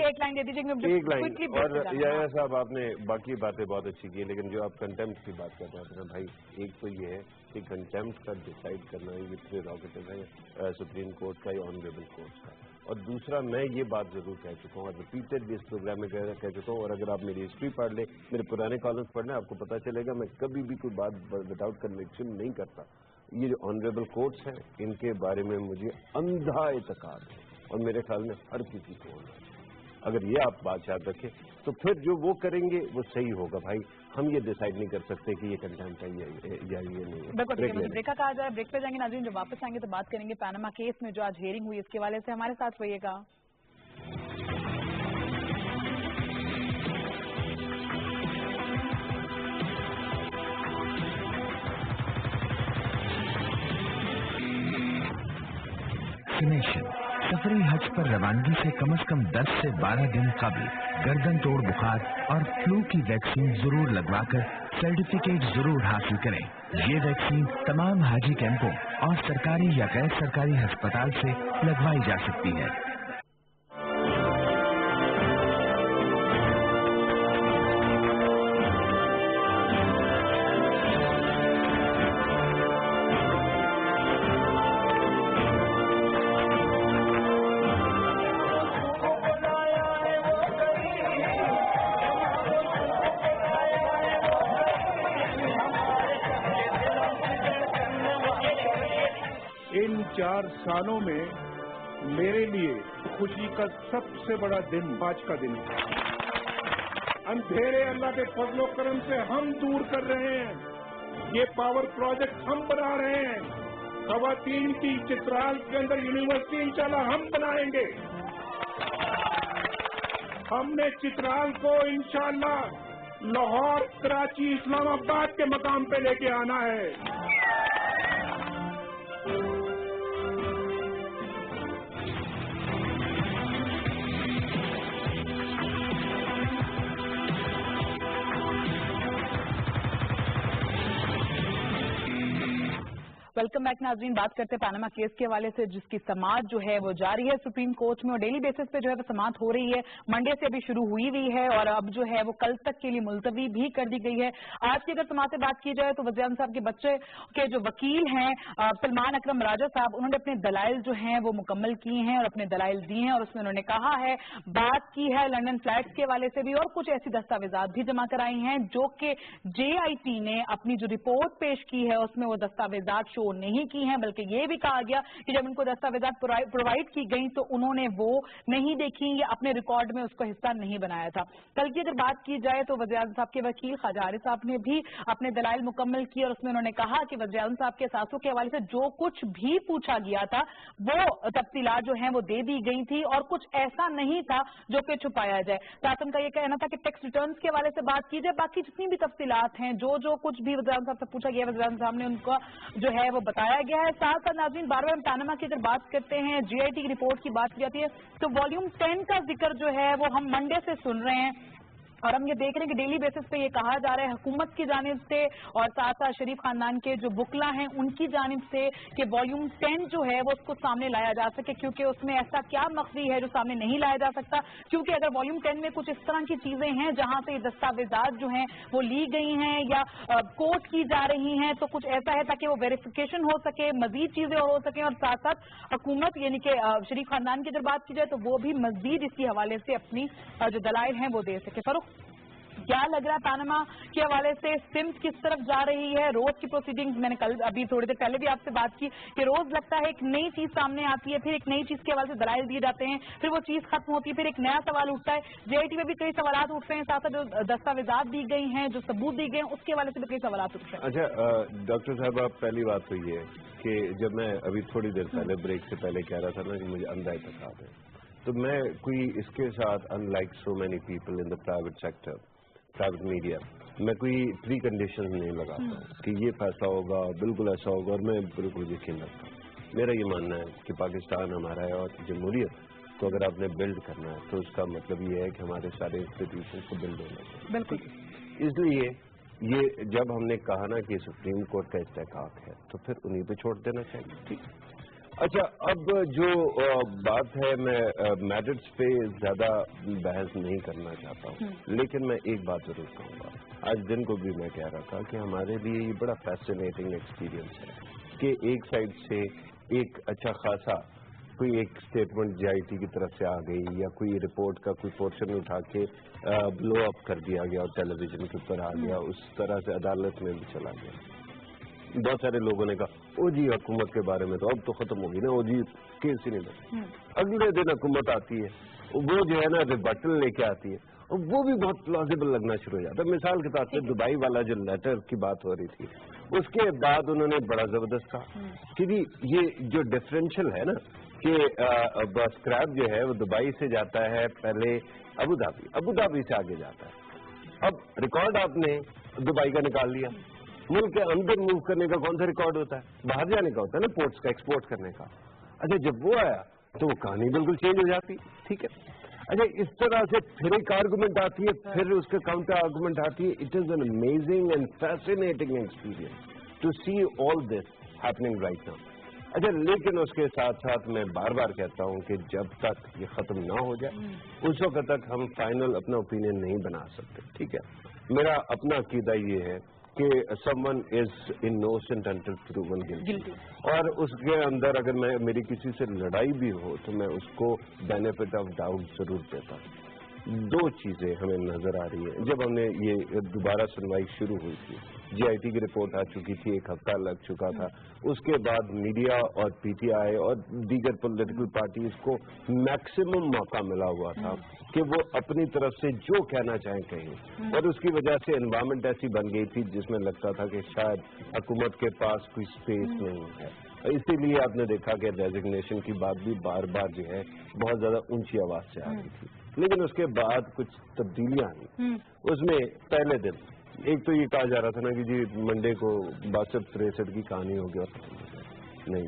एक लाइन दे दीजिए। एक लाइन। और याहिया साहब आपने बाकी बातें बहुत अच्छी की, लेकिन जो आप कंटेम्प्ट की बात कर रहे थे ना भाई, एक तो ये है कि कंटेम्प्ट का डिसाइड करना ये प्रेरोगेटिव है सुप्रीम कोर्ट का या ऑनरेबल कोर्ट का। और दूसरा, मैं ये बात जरूर कह चुका हूँ और रिपीटेडली इस प्रोग्राम में कह चुका हूँ, और अगर आप मेरी हिस्ट्री पढ़ ले, मेरे पुराने कॉलम्स पढ़ लें, आपको पता चलेगा मैं कभी भी कोई बात विदाउट कन्विक्शन नहीं करता। ये जो ऑनरेबल कोर्ट्स हैं, इनके बारे में मुझे अंधा एतकाद है और मेरे ख्याल में हर किसी को होना है। अगर ये आप बात याद रखें तो फिर जो वो करेंगे वो सही होगा। भाई हम ये डिसाइड नहीं कर सकते कि ये कंटेम्प्ट है या ये नहीं है। ब्रेक का कहा जाए, ब्रेक पे जाएंगे नाज़रीन। जब वापस आएंगे तो बात करेंगे पैनामा केस में जो आज हियरिंग हुई, इसके हवाले से हमारे साथ रहिएगा। सफरी हज पर रवानगी से कम 10 से 12 दिन कबल गर्दन तोड़ बुखार और फ्लू की वैक्सीन जरूर लगवाकर सर्टिफिकेट जरूर हासिल करें। ये वैक्सीन तमाम हाजी कैंपों और सरकारी या गैर सरकारी अस्पताल से लगवाई जा सकती है। इन 4 सालों में मेरे लिए खुशी का सबसे बड़ा दिन आज का दिन है। अंधेरे अल्लाह के फजलो करम से हम दूर कर रहे हैं। ये पावर प्रोजेक्ट हम बना रहे हैं। खवातीन की चित्राल के अंदर यूनिवर्सिटी इंशाल्लाह हम बनाएंगे। हमने चित्राल को इंशाल्लाह लाहौर, कराची, इस्लामाबाद के मकाम पे लेके आना है। वेलकम बैक नाज़रीन। बात करते हैं पैनामा केस के हवाले से, जिसकी समाअत जो है वो जारी है सुप्रीम कोर्ट में और डेली बेसिस पे जो है वो समाअत हो रही है। मंडे से अभी शुरू हुई है और अब जो है वो कल तक के लिए मुलतवी भी कर दी गई है। आज की अगर समाअत से बात की जाए तो वज़ीर-ए-आज़म साहब के बच्चे के जो वकील हैं सलमान अकरम राजा साहब, उन्होंने अपने दलाइल जो हैं वो मुकम्मल किए हैं और अपने दलाइल दिए हैं और उसमें उन्होंने कहा है, बात की है लंदन फ्लैट्स के हवाले से भी और कुछ ऐसी दस्तावेजात भी जमा कराई हैं जो कि JIT ने अपनी जो रिपोर्ट पेश की है उसमें वो दस्तावेजात शो नहीं की हैं, बल्कि ये भी कहा गया कि जब उनको दस्तावेजात प्रोवाइड की गई तो उन्होंने वो नहीं देखी या अपने रिकॉर्ड में उसको हिस्सा नहीं बनाया था। कल की अगर बात की जाए तो वज़ीर-ए-आज़म साहब के वकील ख्वाजा आरिफ साहब ने भी अपने दलाइल मुकम्मल किए और उसमें उन्होंने कहा कि वज़ीर-ए-आज़म साहब के सासों के हवाले से जो कुछ भी पूछा गया था वो तफसीलात जो हैं वो दे दी गई थी और कुछ ऐसा नहीं था जो कि छुपाया जाए। साथ उनका ये कहना था कि टैक्स रिटर्न्स के हवाले से बात की जाए, बाकी जितनी भी तफसीलात हैं जो कुछ भी वज़ीर-ए-आज़म साहब से पूछा गया वज़ीर-ए-आज़म साहब ने उनका जो है वो बताया गया है। साथ साथ नाज़रीन बार-बार हम पैनामा की अगर बात करते हैं, JIT की रिपोर्ट की बात की जाती है तो वॉल्यूम 10 का जिक्र जो है वो हम मंडे से सुन रहे हैं اور ہم یہ دیکھ رہے ہیں کہ ڈیلی بیسس پہ یہ کہا جا رہا ہے حکومت کی جانب سے اور ساتھ ساتھ شریف خاندان کے جو بکلا ہیں ان کی جانب سے کہ والیوم 10 جو ہے وہ اس کو سامنے لایا جا سکے، کیونکہ اس میں ایسا کیا مخفی ہے جو سامنے نہیں لایا جا سکتا، کیونکہ اگر والیوم 10 میں کچھ اس طرح کی چیزیں ہیں جہاں سے دستاویزات جو ہیں وہ لی گئی ہیں یا کوٹ کی جا رہی ہیں تو کچھ ایسا ہے تاکہ وہ ویریفیکیشن ہو سکے، مزید چیزیں ہو سکیں، اور ساتھ ساتھ حکومت یعنی کہ شریف خاندان کی اگر بات کی جائے تو وہ بھی مزید اس کے حوالے سے اپنی جو دلائل ہیں وہ دے سکے۔ فاروق، کیا لگ رہا ہے پاناما کے حوالے سے سمت کس طرف جا رہی ہے؟ روز کی پروسیڈنگز، میں نے کل ابھی تھوڑی دیر پہلے بھی آپ سے بات کی کہ روز لگتا ہے ایک نئی چیز سامنے آتی ہے، پھر ایک نئی چیز کے حوالے سے دلائل دیے جاتے ہیں، پھر وہ چیز ختم ہوتی ہے، پھر ایک نیا سوال اٹھتا ہے۔ جے آئی ٹی میں بھی کئی سوالات اٹھ رہے ہیں، ساتھ ساتھ جو دستاویزات دی گئی ہیں، جو ثبوت دی گئے ہیں، اس کے حوالے سے بھی کئی سوالات اٹھ رہے ہیں۔ اچھا ڈاکٹر صاحب، آپ پہلی بات تو یہ ہے کہ جب میں ابھی تھوڑی دیر پہلے بریک سے پہلے کہہ رہا تھا نا کہ مجھے اندھا اعتقاد ہے، تو میں کوئی اس کے ساتھ in like so many people in the private sector, private media, میں کوئی پری کنڈیشن نہیں لگاتا کہ یہ فیصلہ ہوگا بالکل ایسا ہوگا، اور میں بالکل یقین رکھتا ہوں۔ میرا یہ ماننا ہے کہ پاکستان ہمارا ہے اور جمہوریت کو اگر آپ نے بلڈ کرنا ہے تو اس کا مطلب یہ ہے کہ ہمارے سارے انسٹیٹیوشن کو بلڈ ہونا چاہیے۔ بالکل، اس لیے یہ جب ہم نے کہا نا کہ سپریم کورٹ کا استحقاق ہے تو پھر انہیں پہ چھوڑ دینا چاہیے، ٹھیک۔ اچھا، اب جو بات ہے، میں میرٹس پہ زیادہ بحث نہیں کرنا چاہتا ہوں، لیکن میں ایک بات ضرور کہوں گا۔ آج دن کو بھی میں کہہ رہا تھا کہ ہمارے لیے یہ بڑا فیسینیٹنگ ایکسپیرینس ہے کہ ایک سائڈ سے ایک اچھا خاصا کوئی ایک اسٹیٹمنٹ جے آئی ٹی کی طرف سے آ گئی یا کوئی رپورٹ کا کوئی پورشن اٹھا کے بلو اپ کر دیا گیا اور ٹیلی ویژن کے اوپر آ گیا، اس طرح سے عدالت میں بھی چلا گیا۔ بہت سارے لوگوں نے کہا او جی حکومت کے بارے میں تو اب تو ختم ہوگی نا، او جی کیس ہی نہیں لگا۔ اگلے دن حکومت آتی ہے، وہ جو ہے نا ریبٹل لے کے آتی ہے، اور وہ بھی بہت پلازیبل لگنا شروع ہو جاتا ہے۔ مثال کے طور پہ دبئی والا جو لیٹر کی بات ہو رہی تھی، اس کے بعد انہوں نے بڑا زبردست کہا کہ جی یہ جو ڈفرینشیل ہے نا کہ اسکریپ جو ہے وہ دبئی سے جاتا ہے پہلے ابو دھابی سے آگے جاتا ہے۔ اب ریکارڈ آپ نے دبئی کا نکال لیا، ملک کے اندر موو کرنے کا کون سا ریکارڈ ہوتا ہے؟ باہر جانے کا ہوتا ہے نا، پورٹس کا ایکسپورٹ کرنے کا۔ اچھا، جب وہ آیا تو وہ کہانی بالکل چینج ہو جاتی، ٹھیک ہے۔ اچھا، اس طرح سے پھر ایک آرگومنٹ آتی ہے، پھر اس کے کاؤنٹر آرگومنٹ آتی ہے۔ It is an amazing and fascinating experience to see all this happening right now. اچھا، لیکن اس کے ساتھ ساتھ میں بار بار کہتا ہوں کہ جب تک یہ ختم نہ ہو جائے اس وقت تک ہم فائنل اپنا اوپینین نہیں بنا سکتے، ٹھیک ہے۔ میرا اپنا عقیدہ یہ ہے کہ someone is innocent until proven guilty، اور اس کے اندر اگر میری کسی سے لڑائی بھی ہو تو میں اس کو بینیفٹ آف ڈاؤٹ ضرور دیتا ہوں۔ دو چیزیں ہمیں نظر آ رہی ہیں جب ہم نے یہ دوبارہ سنوائی شروع ہوئی تھی، جے آئی ٹی کی رپورٹ آ چکی تھی، ایک ہفتہ لگ چکا تھا، اس کے بعد میڈیا اور پی ٹی آئی اور دیگر پولیٹیکل پارٹیز کو میکسیمم موقع ملا ہوا تھا کہ وہ اپنی طرف سے جو کہنا چاہیں کہیں، اور اس کی وجہ سے انوائرمنٹ ایسی بن گئی تھی جس میں لگتا تھا کہ شاید حکومت کے پاس کوئی اسپیس نہیں ہے۔ اسی لیے آپ نے دیکھا کہ ریزگنیشن کی بات بھی بار بار جو ہے بہت زیادہ اونچی آواز سے آ رہی تھی، لیکن اس کے بعد کچھ تبدیلیاں آئیں۔ اس میں پہلے دن ایک تو یہ کہا جا رہا تھا نا کہ جی منڈے کو 62-63 کی کہانی ہوگی، اور نہیں،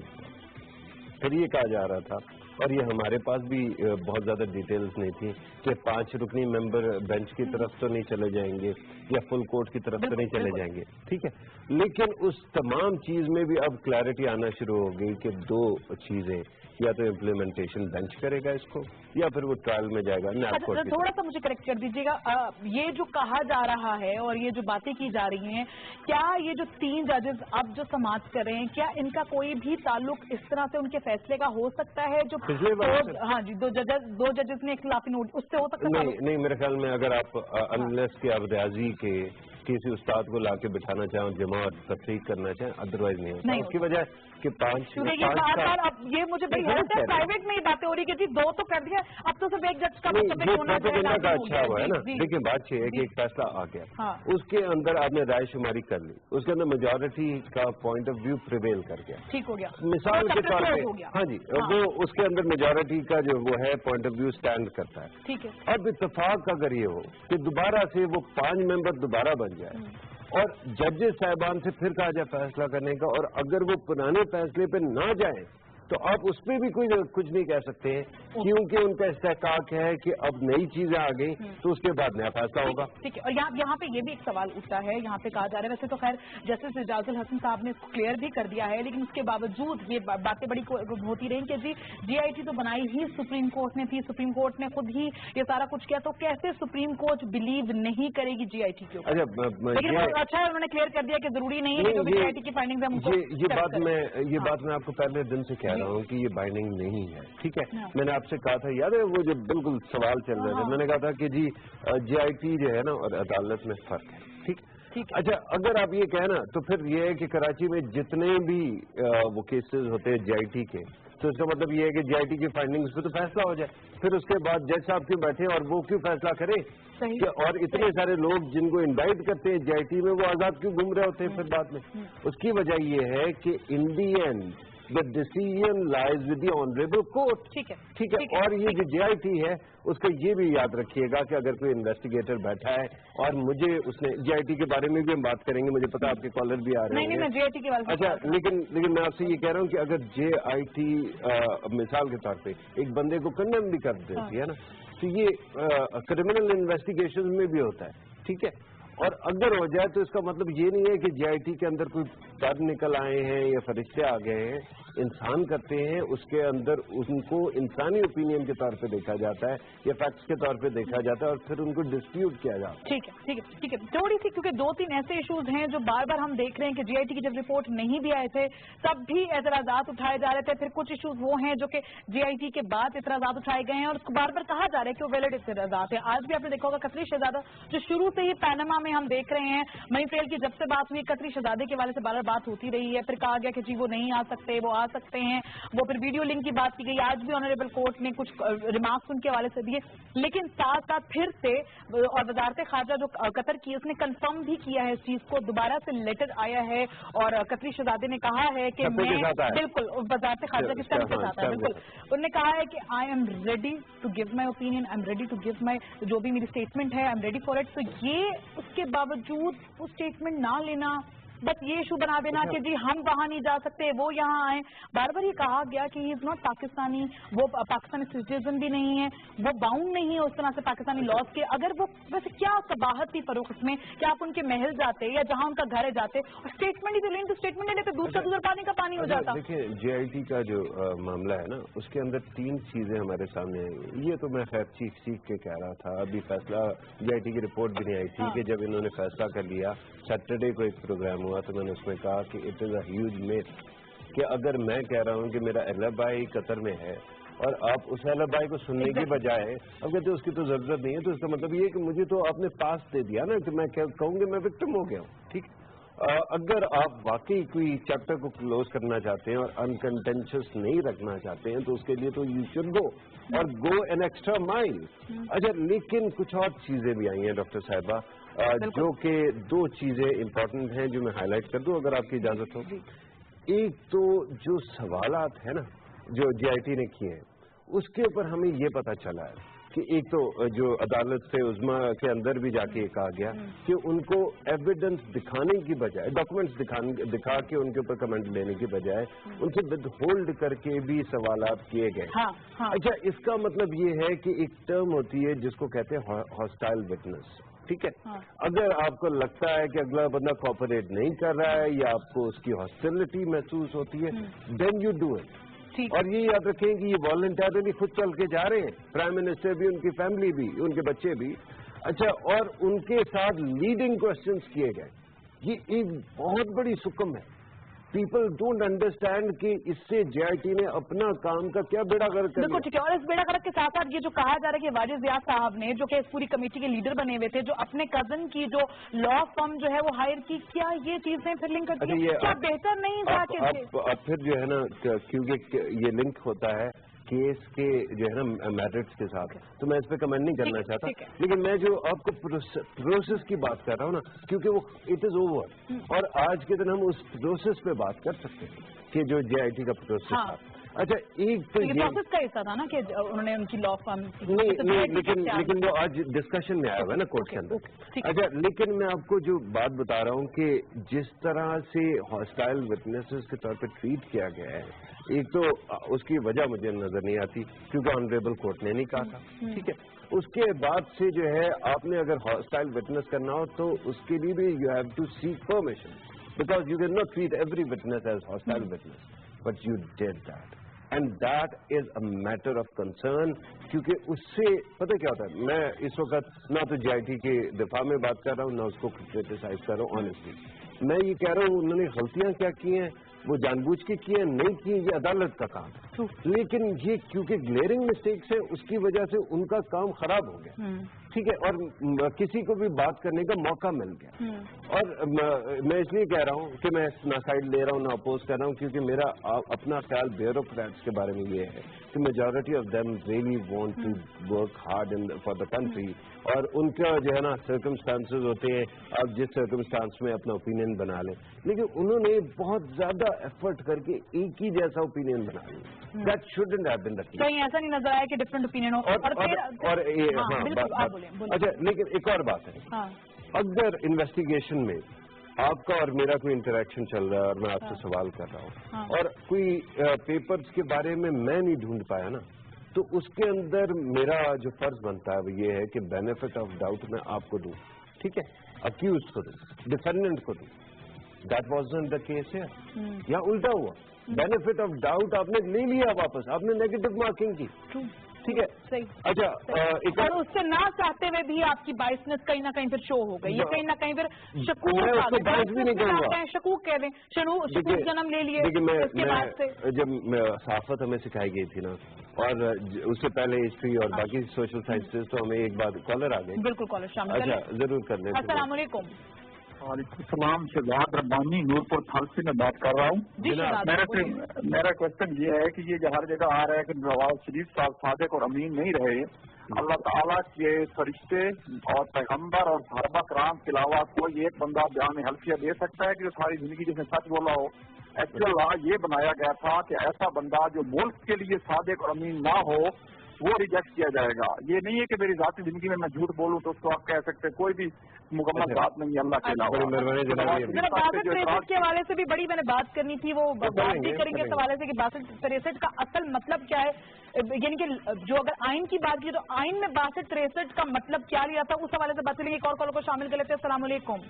پھر یہ کہا جا رہا تھا، اور یہ ہمارے پاس بھی بہت زیادہ ڈیٹیلز نہیں تھی کہ 5 رکنی ممبر بینچ کی طرف تو نہیں چلے جائیں گے یا فل کورٹ کی طرف تو نہیں چلے جائیں گے، ٹھیک ہے۔ لیکن اس تمام چیز میں بھی اب کلیئرٹی آنا شروع ہو گئی کہ دو چیزیں، یا تو امپلیمنٹیشن بینچ کرے گا اس کو یا پھر وہ ٹرائل میں جائے گا۔ تھوڑا سا مجھے کریکٹ کر دیجیے گا، یہ جو کہا جا رہا ہے اور یہ جو باتیں کی جا رہی ہیں، کیا یہ جو 3 ججز اب جو سماعت کر رہے ہیں، کیا ان کا کوئی بھی تعلق اس طرح سے ان کے فیصلے کا ہو سکتا ہے جو ہاں جی 2 ججز نے اختلافی نوٹ، اس سے ہو سکتا ہے؟ نہیں، میرے خیال میں اگر آپ انلیس کے ابدیازی کے کسی استاد کو لا کے بٹھانا چاہیں اور جمع اور تفریح کرنا چاہیں، ادروائز نہیں ہوتا۔ اس کی وجہ کہ 5 یہ مجھے پرائیویٹ میں یہ باتیں ہو رہی کہ جی 2 تو کر دیا، اب تو صرف ایک جج کا اچھا ہوا ہے نا، لیکن بات یہ ہے کہ ایک فیصلہ آ گیا، اس کے اندر آپ نے رائے شماری کر لی، اس کے اندر میجورٹی کا پوائنٹ آف ویو پریویل کر گیا، ٹھیک ہو گیا، مثال کے طور پہ ہاں جی وہ اس کے اندر میجورٹی کا جو وہ ہے پوائنٹ آف ویو اسٹینڈ کرتا ہے، ٹھیک ہے۔ اب اتفاق اگر یہ ہو کہ دوبارہ سے وہ 5 ممبر دوبارہ بن جائے اور ججز صاحبان سے پھر کہا جائے فیصلہ کرنے کا، اور اگر وہ پرانے فیصلے پہ نہ جائیں तो आप उस पर भी कुछ नहीं कह सकते हैं, क्योंकि उनका इस्तेहकाक है कि अब नई चीजें आ गई तो उसके बाद नया फैसला होगा। ठीक है, और यहाँ पे ये भी एक सवाल उठता है, यहाँ पे कहा जा रहा है, वैसे तो खैर जस्टिस इजाजुल हसन साहब ने क्लियर भी कर दिया है, लेकिन उसके बावजूद ये बातें बड़ी होती रही कि जी GIT तो बनाई ही सुप्रीम कोर्ट ने थी, सुप्रीम कोर्ट ने खुद ही ये सारा कुछ किया, तो कैसे सुप्रीम कोर्ट बिलीव नहीं करेगी GIT के ऊपर? लेकिन अच्छा है उन्होंने क्लियर कर दिया कि जरूरी नहीं है जो भी GIT की फाइंडिंग है ये बात मैं आपको पहले दिन से कह रहा हूँ कि ये बाइंडिंग नहीं है, ठीक है। मैंने आपसे कहा था, याद है वो जो बिल्कुल सवाल चल रहे थे, मैंने कहा था कि जी GIT जो है ना और अदालत में फर्क है, ठीक। अच्छा, अगर आप ये कहना तो फिर ये है कि कराची में जितने भी वो केसेस होते हैं GIT के, तो इसका मतलब ये है कि GIT की फाइंडिंग्स पे तो फैसला हो जाए, फिर उसके बाद जज साहब क्यों बैठे और वो क्यों फैसला करें कि और इतने सारे लोग जिनको इंडाइट करते हैं GIT में वो आजाद क्यों घूम रहे होते हैं फिर बाद में? उसकी वजह ये है कि in the end the decision lies with the honourable court. ठीक है। और ये जो GIT है उसका ये भी याद रखिएगा कि अगर कोई इन्वेस्टिगेटर बैठा है और मुझे उसने GIT के बारे में भी हम बात करेंगे, मुझे पता आपके कॉलर भी आ रहे हैं। नहीं, GIT के बारे में। अच्छा, लेकिन मैं आपसे ये कह रहा हूँ कि अगर GIT मिसाल के तौर पे एक बंदे को कंडेम भी कर देती है ना, तो ये क्रिमिनल इन्वेस्टिगेशन में भी होता है, ठीक है। और अगर हो जाए तो इसका मतलब ये नहीं है कि GIT के अंदर कोई पर निकल आए हैं या फरिश्ते आ गए हैं, इंसान करते हैं, उसके अंदर उनको इंसानी ओपिनियन के तौर पे देखा जाता है या फैक्ट्स के तौर पे देखा जाता है और फिर उनको डिस्प्यूट किया जाता है। ठीक है। थोड़ी सी, क्योंकि 2-3 ऐसे इश्यूज हैं जो बार बार हम देख रहे हैं कि GIT की जब रिपोर्ट नहीं भी आए थे तब भी एतराजात उठाए जा रहे थे, फिर कुछ इश्यूज वो हैं जो कि GIT के बाद एतराजात उठाए गए हैं और बार बार कहा जा रहा है कि वो वैलिड एतराजात है। आज भी आपने देखा होगा कतरी शहजादा जो शुरू से ही पैनामा में हम देख रहे हैं, मनी ट्रेल की जब से बात हुई कतरी शहजादे के वाले से बार बात होती रही है, फिर कहा गया कि जी वो नहीं आ सकते, वो आ सकते हैं, वो फिर वीडियो लिंक की बात की गई, आज भी ऑनरेबल कोर्ट ने कुछ रिमार्क्स उनके हवाले से दिए, लेकिन साथ साथ फिर से और वजारत खारजा जो कतर की उसने कंफर्म भी किया है इस चीज को, दोबारा से लेटर आया है और कतरी शहजादे ने कहा है कि मैं बिल्कुल वजारत खारजा के साथ है, बिल्कुल उन्होंने कहा है कि I am ready to give my opinion, I am ready to give my जो भी मेरी स्टेटमेंट है, I am ready for it. तो ये उसके बावजूद वो स्टेटमेंट ना लेना, बस ये इशू बना देना कि जी हम वहां नहीं जा सकते, वो यहाँ आए, बार बार ये कहा गया कि ही इज नॉट पाकिस्तानी, वो पाकिस्तानी सिटीजन भी नहीं है, वो बाउंड नहीं है उस तरह से पाकिस्तानी लॉज के। अगर वो वैसे क्या कबाहत थी फरूख इसमें कि आप उनके महल जाते या जहां उनका घर है जाते और स्टेटमेंट ही तो लें, तो स्टेटमेंट लेने पे दूध का दूध पानी का पानी हो जाता। देखिए GIT का जो मामला है ना, उसके अंदर 3 चीजें हमारे सामने आई। ये तो मैं खैर सीख के कह रहा था, अभी फैसला GIT की रिपोर्ट भी नहीं आई थी कि जब इन्होंने फैसला कर लिया, सैटरडे को एक प्रोग्राम हुआ तो मैंने उसमें कहा कि it is a huge myth कि अगर मैं कह रहा हूं कि मेरा एलिबाई कतर में है और आप उस एलिबाई को सुनने की बजाय अब कहते उसकी तो जरूरत नहीं है, तो इसका मतलब ये है कि मुझे तो आपने पास दे दिया ना कि मैं कहूंगी मैं विक्टिम हो गया हूँ, ठीक। अगर आप वाकई कोई चैप्टर को क्लोज करना चाहते हैं और अनकंटेंशियस नहीं रखना चाहते हैं तो उसके लिए तो यू शुड गो और गो एन एक्स्ट्रा माइल। अच्छा, लेकिन कुछ और चीजें भी आई हैं डॉक्टर साहिबा, जो कि 2 चीजें इंपॉर्टेंट हैं जो मैं हाईलाइट कर दूं अगर आपकी इजाजत होगी। एक तो जो सवालात है ना जो GIT ने किए हैं उसके ऊपर हमें ये पता चला है कि एक तो जो अदालत से उज़्मा के अंदर भी जाके कहा गया कि उनको एविडेंस दिखाने की बजाय, डॉक्यूमेंट्स दिखा के उनके ऊपर कमेंट लेने की बजाय उनसे विद होल्ड करके भी सवालात किए गए। अच्छा, इसका मतलब ये है कि एक टर्म होती है जिसको कहते हैं हॉस्टाइल विटनेस, ठीक है। अगर आपको लगता है कि अगला बंदा कोऑपरेट नहीं कर रहा है या आपको उसकी हॉस्टिलिटी महसूस होती है, देन यू डू इट। और ये याद रखें कि ये वॉलंटरली खुद चल के जा रहे हैं, प्राइम मिनिस्टर भी, उनकी फैमिली भी, उनके बच्चे भी। अच्छा, और उनके साथ लीडिंग क्वेश्चंस किए गए, ये एक बहुत बड़ी सुकम है। पीपल डोंट अंडरस्टैंड कि इससे GIT ने अपना काम का क्या बेड़ा गर्क कर दिया। ठीक है, और इस बेड़ा गर्क के साथ साथ ये जो कहा जा रहा है कि वाजिद ज़िया साहब ने, जो कि इस पूरी कमेटी के लीडर बने हुए थे, जो अपने कजन की जो लॉ फर्म जो है वो हायर की, क्या ये चीजें फिर लिंक करती है? क्या बेहतर नहीं था कि फिर जो है ना, क्योंकि ये लिंक होता है केस के जो है ना मैरिट्स के साथ, तो मैं इस पे कमेंट नहीं करना चाहता, लेकिन मैं जो आपको प्रोसेस की बात कर रहा हूँ ना, क्योंकि वो इट इज ओवर और आज के दिन हम उस प्रोसेस पे बात कर सकते हैं कि जो GIT का प्रोसेस था। اچھا ایک تو یہ پروسیس کا حصہ تھا نا کہ انہوں نے ان کی لا فرم نہیں لیکن وہ آج ڈسکشن میں آیا ہوا ہے نا کورٹ کے اندر. اچھا لیکن میں آپ کو جو بات بتا رہا ہوں کہ جس طرح سے ہاسٹائل وٹنسز کے طور پہ ٹریٹ کیا گیا ہے, ایک تو اس کی وجہ مجھے نظر نہیں آتی کیونکہ آنریبل کورٹ نے نہیں کہا تھا, ٹھیک ہے. اس کے بعد سے جو ہے آپ نے اگر ہاسٹائل وٹنس کرنا ہو تو اس کے لیے بھی you have to seek permission, because you can not treat every witness as hostile witness, but you did that and that is a matter of concern. کیونکہ اس سے پتہ کیا ہوتا ہے, میں اس وقت نہ تو جے آئی ٹی کے دفاع میں بات کر رہا ہوں نہ اس کو کرٹیسائز کر رہا ہوں, آنیسٹلی میں یہ کہہ رہا ہوں انہوں نے غلطیاں کیا کی ہیں, وہ جان بوجھ کے کی ہیں نہیں کی, یہ عدالت کا کام ہے. لیکن یہ کیونکہ گلیئرنگ مسٹیکس ہیں اس کی وجہ سے ان کا کام خراب ہو گیا, ٹھیک ہے, اور کسی کو بھی بات کرنے کا موقع مل گیا. اور میں اس لیے کہہ رہا ہوں کہ میں نہ سائڈ لے رہا ہوں نہ اپوز کر رہا ہوں, کیونکہ میرا اپنا خیال بیوروکریٹس کے بارے میں یہ ہے کہ majority of them really want to work hard for the country, اور ان کا جو ہے نا سرکمسٹانسز ہوتے ہیں, آپ جس سرکمسٹانس میں اپنا اوپینین بنا لیں, لیکن انہوں نے بہت زیادہ ایفرٹ کر کے ایک ہی جیسا اوپینین بنا لیا. That shouldn't have been the case. کہیں ایسا نہیں نظر آیا کہ ڈفرنٹ اوپینین ہو. اچھا لیکن ایک اور بات ہے, اگر انویسٹیگیشن میں آپ کا اور میرا کوئی انٹریکشن چل رہا ہے اور میں آپ سے سوال کر رہا ہوں اور کوئی پیپرز کے بارے میں نہیں ڈھونڈ پایا نا, تو اس کے اندر میرا جو فرض بنتا ہے وہ یہ ہے کہ بینیفٹ آف ڈاؤٹ میں آپ کو دوں, ٹھیک ہے, اکیوزڈ کو دوں, ڈیفینڈنٹ کو دوں. That was not the case ہے, یا الٹا ہوا, بینیفٹ آف ڈاؤٹ آپ نے نہیں لیا واپس, آپ نے نیگیٹو مارکنگ کی, ٹھیک ہے. اچھا اور اس سے نہ چاہتے ہوئے بھی آپ کی بائسنس کہیں نہ کہیں پھر شو ہو گئی, یہ کہیں نہ کہیں پھر شکوک کہہ دیں, شکوک جنم لے لیے. جب صحافت ہمیں سکھائی گئی تھی نا, اور اس سے پہلے ہسٹری اور باقی سوشل سائنسز, تو ہمیں ایک بات کالر آ گئی. بالکل کالر شامل. اچھا ضرور کر لیں. السلام علیکم. وعلیکم السلام, شہزاد ربانی نورپور تھلسی میں بات کر رہا ہوں. میرا کوشچن یہ ہے کہ یہ جو ہر جگہ آ رہا ہے کہ نواز شریف صاحب صادق اور امین نہیں رہے, اللہ تعالیٰ کے فرشتے اور پیغمبر اور صحابہ کرام کے علاوہ کوئی ایک بندہ بیان حلفیہ دے سکتا ہے کہ جو ساری زندگی جس نے سچ بولا ہو؟ ایکچوئل یہ بنایا گیا تھا کہ ایسا بندہ جو ملک کے لیے صادق اور امین نہ ہو وہ ریجیکٹ کیا جائے گا. یہ نہیں ہے کہ میری ذاتی زندگی میں جھوٹ بولوں تو اس کو آپ کہہ سکتے, کوئی بھی مکمل بات نہیں ہے اللہ کے علاوہ. باسط کے حوالے سے بھی بڑی میں نے بات کرنی تھی, وہ بات بھی کریں گے اس حوالے سے کہ باسط 63 کا اصل مطلب کیا ہے, یعنی کہ جو اگر آئین کی بات کی تو آئین میں 62-63 کا مطلب کیا لیا تھا, اس حوالے سے بات کریں گے. ایک اور کالر کو شامل کر لیتے ہیں. السلام علیکم.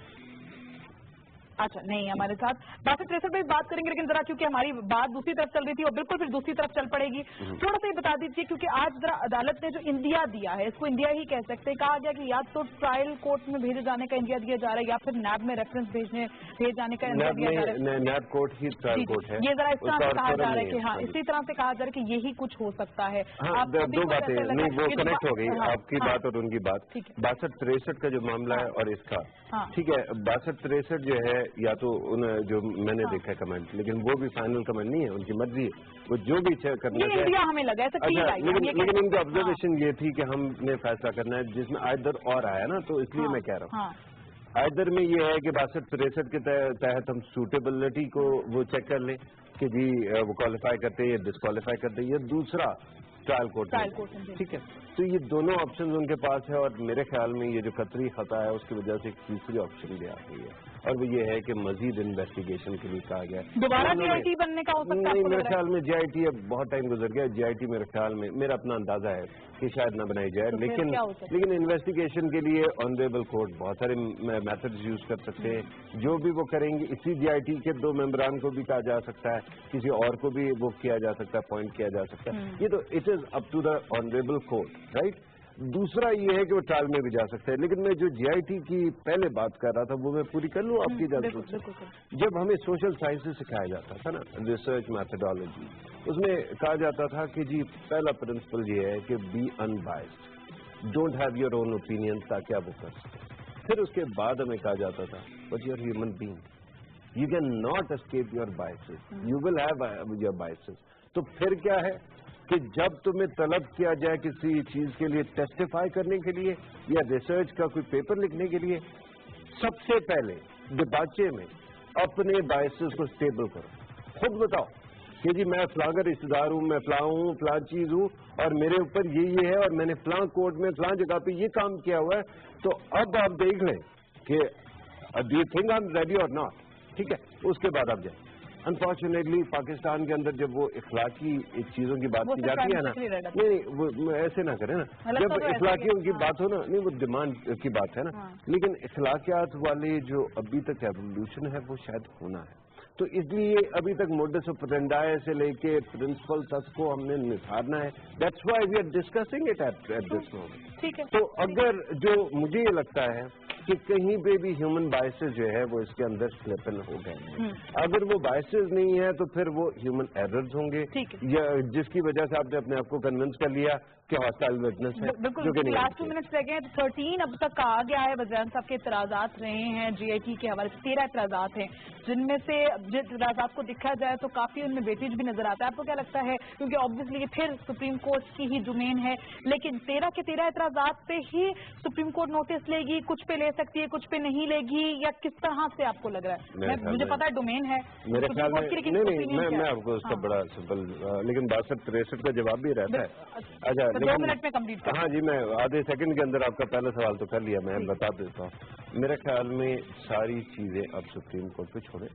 اچھا نہیں ہمارے ساتھ 62-63 پہ بات کریں گے, لیکن ذرا چونکہ ہماری بات دوسری طرف چل رہی تھی اور بالکل پھر دوسری طرف چل پڑے گی, تھوڑا سا یہ بتا دیجیے, کیونکہ آج ذرا عدالت نے جو اندیا دیا ہے اس کو اندیا ہی کہہ سکتے ہیں. کہا گیا کہ یا تو ٹرائل کورٹ میں بھیجے جانے کا اندیا دیا جا رہا ہے یا پھر نیب میں ریفرنس بھیج جانے کا اندیا دیا جا رہا ہے. نیب کورٹ ہی ٹرائل کورٹ ہے, یہ ذرا اس طرح سے کہا جا رہا ہے کہ ہاں اسی طرح سے کہا جا رہا ہے کہ یہی کچھ ہو سکتا ہے. دو باتیں نہیں وہ کنیکٹ ہو گئی, آپ کی بات اور ان کی بات. 62-63 کا جو معاملہ ہے اور اس کا, ٹھیک ہے, 62-63 جو ہے یا تو جو میں نے دیکھا کمنٹ, لیکن وہ بھی فائنل کمنٹ نہیں ہے, ان کی مرضی ہے, وہ جو بھی کرنا چاہے. ہمیں لگا لیکن ان کی آبزرویشن یہ تھی کہ ہم نے فیصلہ کرنا ہے جس میں آئدر اور آیا نا, تو اس لیے میں کہہ رہا ہوں آئدر میں یہ ہے کہ 62-63 کے تحت ہم سوٹیبلٹی کو وہ چیک کر لیں کہ جی وہ کوالیفائی کرتے یا ڈسکوالیفائی کرتے, یا دوسرا ٹرائل کورٹ, ٹھیک ہے. تو یہ دونوں آپشن ان کے پاس ہے, اور میرے خیال میں یہ جو قطری خطا ہے اس کی وجہ سے ایک تیسری آپشن بھی آ گئی ہے, اور وہ یہ ہے کہ مزید انویسٹیگیشن کے لیے کہا گیا. دوبارہ جے آئی ٹی بننے کا ہو سکتا ہے؟ نہیں, میرے خیال میں جے آئی ٹی اب بہت ٹائم گزر گیا. جے آئی ٹی میرے خیال میں, میرا اپنا اندازہ ہے کہ شاید نہ بنائی جائے, لیکن انویسٹیگیشن کے لیے آنریبل کورٹ بہت سارے میتھڈز یوز کر سکتے ہیں. جو بھی وہ کریں گے, اسی جے آئی ٹی کے 2 ممبران کو بھی کہا جا سکتا ہے, کسی اور کو بھی وہ کیا جا سکتا ہے, اپوائنٹ کیا جا سکتا ہے. یہ تو it is up to the honourable court, right. دوسرا یہ ہے کہ وہ ٹرائل میں بھی جا سکتے ہیں. لیکن میں جو جے آئی ٹی کی پہلے بات کر رہا تھا وہ میں پوری کر لوں آپ کی اجازت سے. جب ہمیں سوشل سائنسز سکھایا جاتا تھا نا, ریسرچ میتھڈالوجی, اس میں کہا جاتا تھا کہ جی پہلا پرنسپل یہ ہے کہ be unbiased, don't have your own opinion, تاکہ آپ وہ کر سکیں. پھر اس کے بعد ہمیں کہا جاتا تھا but you are human being, you can not escape your biases, you will have your biases. تو پھر کیا ہے کہ جب تمہیں طلب کیا جائے کسی چیز کے لیے ٹیسٹیفائی کرنے کے لیے یا ریسرچ کا کوئی پیپر لکھنے کے لیے, سب سے پہلے ڈباچے میں اپنے بائسز کو اسٹیبل کرو. خود بتاؤ کہ جی میں فلاں کا رشتے دار ہوں, میں فلاں ہوں, فلاں چیز ہوں, اور میرے اوپر یہ ہے, اور میں نے فلاں کورٹ میں فلاں جگہ پہ یہ کام کیا ہوا ہے, تو اب آپ دیکھ لیں کہ do you think I am ready اور ناٹ. ٹھیک ہے, اس کے بعد آپ جائیں. انفارچونیٹلی پاکستان کے اندر جب وہ اخلاقی چیزوں کی بات کی جاتی ہے نا, نہیں وہ ایسے نہ کریں نا, جب اخلاقیوں کی بات ہو نا, نہیں وہ ڈیمانڈ کی بات ہے نا, لیکن اخلاقیات والے جو ابھی تک ایوولوشن ہے وہ شاید ہونا ہے. تو اس لیے ابھی تک موڈس آپرینڈی سے لے کے پرنسپل تک کو ہم نے نکھارنا ہے. That's why we are discussing it at this moment. تو اگر جو مجھے یہ لگتا ہے کہ کہیں پہ بھی ہیومن بائسز جو ہے وہ اس کے اندر سلیپن ہو گئے ہیں, اگر وہ بائسز نہیں ہے تو پھر وہ ہیومن ایررز ہوں گے, یا جس کی وجہ سے آپ نے اپنے آپ کو کنونس کر لیا کہ ہاسٹائل وٹنس ہے. بالکل, لاسٹ 2 منٹس رہ گئے ہیں. 13 اب تک کہا گیا ہے, وزیر صاحب کے اعتراضات رہے ہیں GIT کے حوالے سے. 13 اعتراضات ہیں, جن میں سے جن اعتراضات کو دیکھا جائے تو کافی ان میں ویٹیج بھی نظر آتا ہے. آپ کو کیا لگتا ہے, کیونکہ آبویسلی یہ پھر سپریم کورٹ کی ہی ڈومین ہے, لیکن 13 کے 13 اعتراضات پہ ہی سپریم کورٹ نوٹس لے گی, کچھ پہ لے سکتی ہے, کچھ پہ نہیں لے گی, یا کس طرح سے آپ کو لگ رہا ہے؟ مجھے پتا ہے ڈومین ہے میرے خیال میں, میں آپ کو اس کا بڑا سمپل, لیکن 62-63 کا جواب بھی رہتا ہے. اچھا 2 منٹ میں کمپلیٹ. ہاں جی, میں آدھے سیکنڈ کے اندر آپ کا پہلا سوال تو کر لیا, میں بتا دیتا ہوں. میرے خیال میں ساری چیزیں اب سپریم کورٹ پہ چھوڑیں,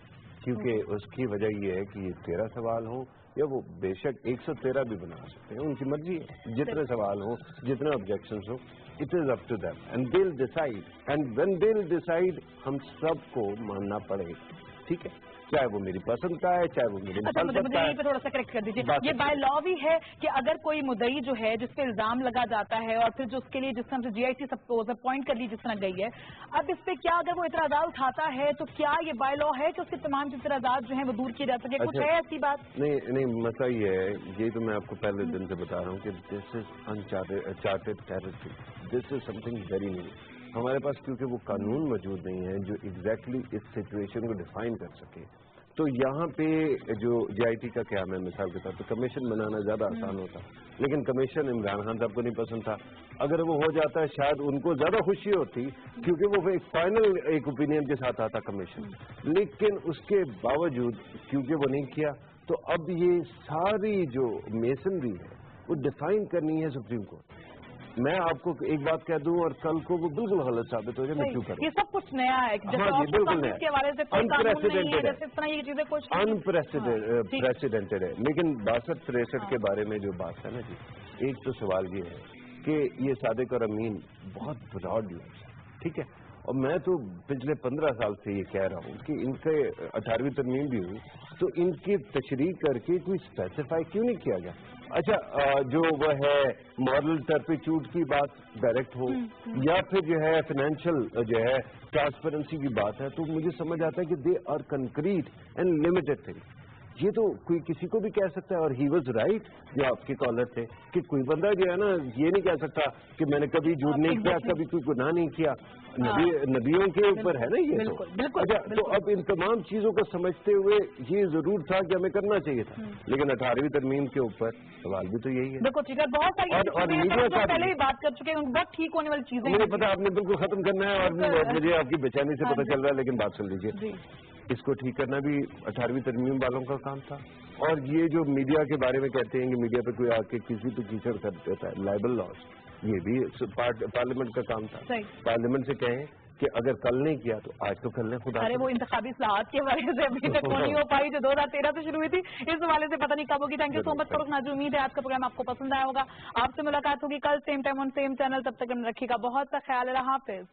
کیونکہ اس کی وجہ یہ ہے کہ یہ 13 سوال ہوں یا وہ بے شک 113 بھی بنا سکتے ہیں, ان کی مرضی ہے. جتنے سوال ہوں, جتنے آبجیکشنز ہوں, it is up to them and they will decide, and when they will decide ہم سب کو ماننا پڑے گا. ٹھیک ہے, چاہے وہ میری پسند کا ہے, چاہے وہ میری مخالفت کا ہے. مجھے تھوڑا سا کریکٹ کر دیجیے, یہ بائی لا بھی ہے کہ اگر کوئی مدعی جو ہے جس پہ الزام لگا جاتا ہے, اور پھر جو اس کے لیے جس طرح سے GIT سپوز اپوائنٹ کر لی جس طرح گئی ہے, اب اس پہ کیا اگر وہ اعتراضات اٹھاتا ہے تو کیا یہ بائی لا ہے کہ اس کے تمام اعتراضات جو ہیں وہ دور کیے جا سکے؟ کچھ ہے ایسی بات؟ نہیں, مسئلہ یہ ہے, یہ تو میں آپ کو پہلے دن سے بتا رہا ہوں کہ دس از انچارٹیڈ ٹیریٹری, دس از سم تھنگ ویری نیو. ہمارے پاس کیونکہ وہ قانون موجود نہیں ہے جو ایگزیکٹلی اس سچویشن کو ڈیفائن کر سکے. تو یہاں پہ جو GIT کا قیام ہے, مثال کے طور پہ کمیشن بنانا زیادہ آسان ہوتا, لیکن کمیشن عمران خان صاحب کو نہیں پسند تھا. اگر وہ ہو جاتا ہے شاید ان کو زیادہ خوشی ہوتی, کیونکہ وہ ایک فائنل ایک اوپینین کے ساتھ آتا کمیشن, لیکن اس کے باوجود کیونکہ وہ نہیں کیا, تو اب یہ ساری جو میسنری ہے وہ ڈیفائن کرنی ہے سپریم کورٹ. میں آپ کو ایک بات کہہ دوں اور کل کو وہ بالکل غلط ثابت ہو جائے, میں کیوں کروں. یہ سب کچھ نیا ہے, بالکل انپریسیڈنٹڈ ہے. لیکن 62-63 کے بارے میں جو بات ہے نا جی, ایک تو سوال یہ ہے کہ یہ صادق اور امین بہت براڈ لفظ, ٹھیک ہے, اور میں تو پچھلے 15 سال سے یہ کہہ رہا ہوں کہ ان کے 18ویں ترمیم بھی ہوئی تو ان کی تشریح کر کے کوئی اسپیسیفائی کیوں نہیں کیا گیا. اچھا, جو وہ ہے مارل ٹرپیچوڈ کی بات ڈائریکٹ ہو, یا پھر جو ہے فائنینشیل جو ہے ٹرانسپیرنسی کی بات ہے, تو مجھے سمجھ آتا ہے کہ they are concrete and limited thing. یہ تو کوئی کسی کو بھی کہہ سکتا ہے, اور ہی واز رائٹ جو آپ کے کالر تھے, کہ کوئی بندہ جو ہے نا یہ نہیں کہہ سکتا کہ میں نے کبھی جھوٹ نہیں کیا, کبھی کوئی گناہ نہیں کیا. نبیوں کے اوپر ہے نا یہ تو. اچھا, تو اب ان تمام چیزوں کو سمجھتے ہوئے یہ ضرور تھا کہ ہمیں کرنا چاہیے تھا, لیکن 18ویں ترمیم کے اوپر سوال بھی تو یہی ہے. بہت ساری میڈیا پہلے ہی بات کر چکے ہیں, بہت ٹھیک ہونے والی چیزیں. مجھے پتا آپ نے بالکل ختم کرنا ہے, اور مجھے آپ کی بے چینی سے پتہ چل رہا ہے, لیکن بات سن لیجیے, اس کو ٹھیک کرنا بھی 18ویں ترمیم والوں کا کام تھا. اور یہ جو میڈیا کے بارے میں کہتے ہیں کہ میڈیا پہ کوئی آ کے کسی پہ کیچڑ کر دیتا ہے, لائبل لاس, یہ بھی پارلیمنٹ کا کام تھا. پارلیمنٹ سے کہیں کہ اگر کل نہیں کیا تو آج تو کل نے خدا. ارے وہ انتخابی اصلاحات کے حوالے سے ابھی تک نہیں ہو پائی جو 2013 سے شروع ہوئی تھی, اس حوالے سے پتہ نہیں کب ہوگی. تھینک یو سو مچ فاروق ناظر, امید ہے آج کا پروگرام آپ کو پسند آیا ہوگا. آپ سے ملاقات ہوگی کل same time on same channel, تب تک رکھیے گا بہت سا خیال. اللہ حافظ.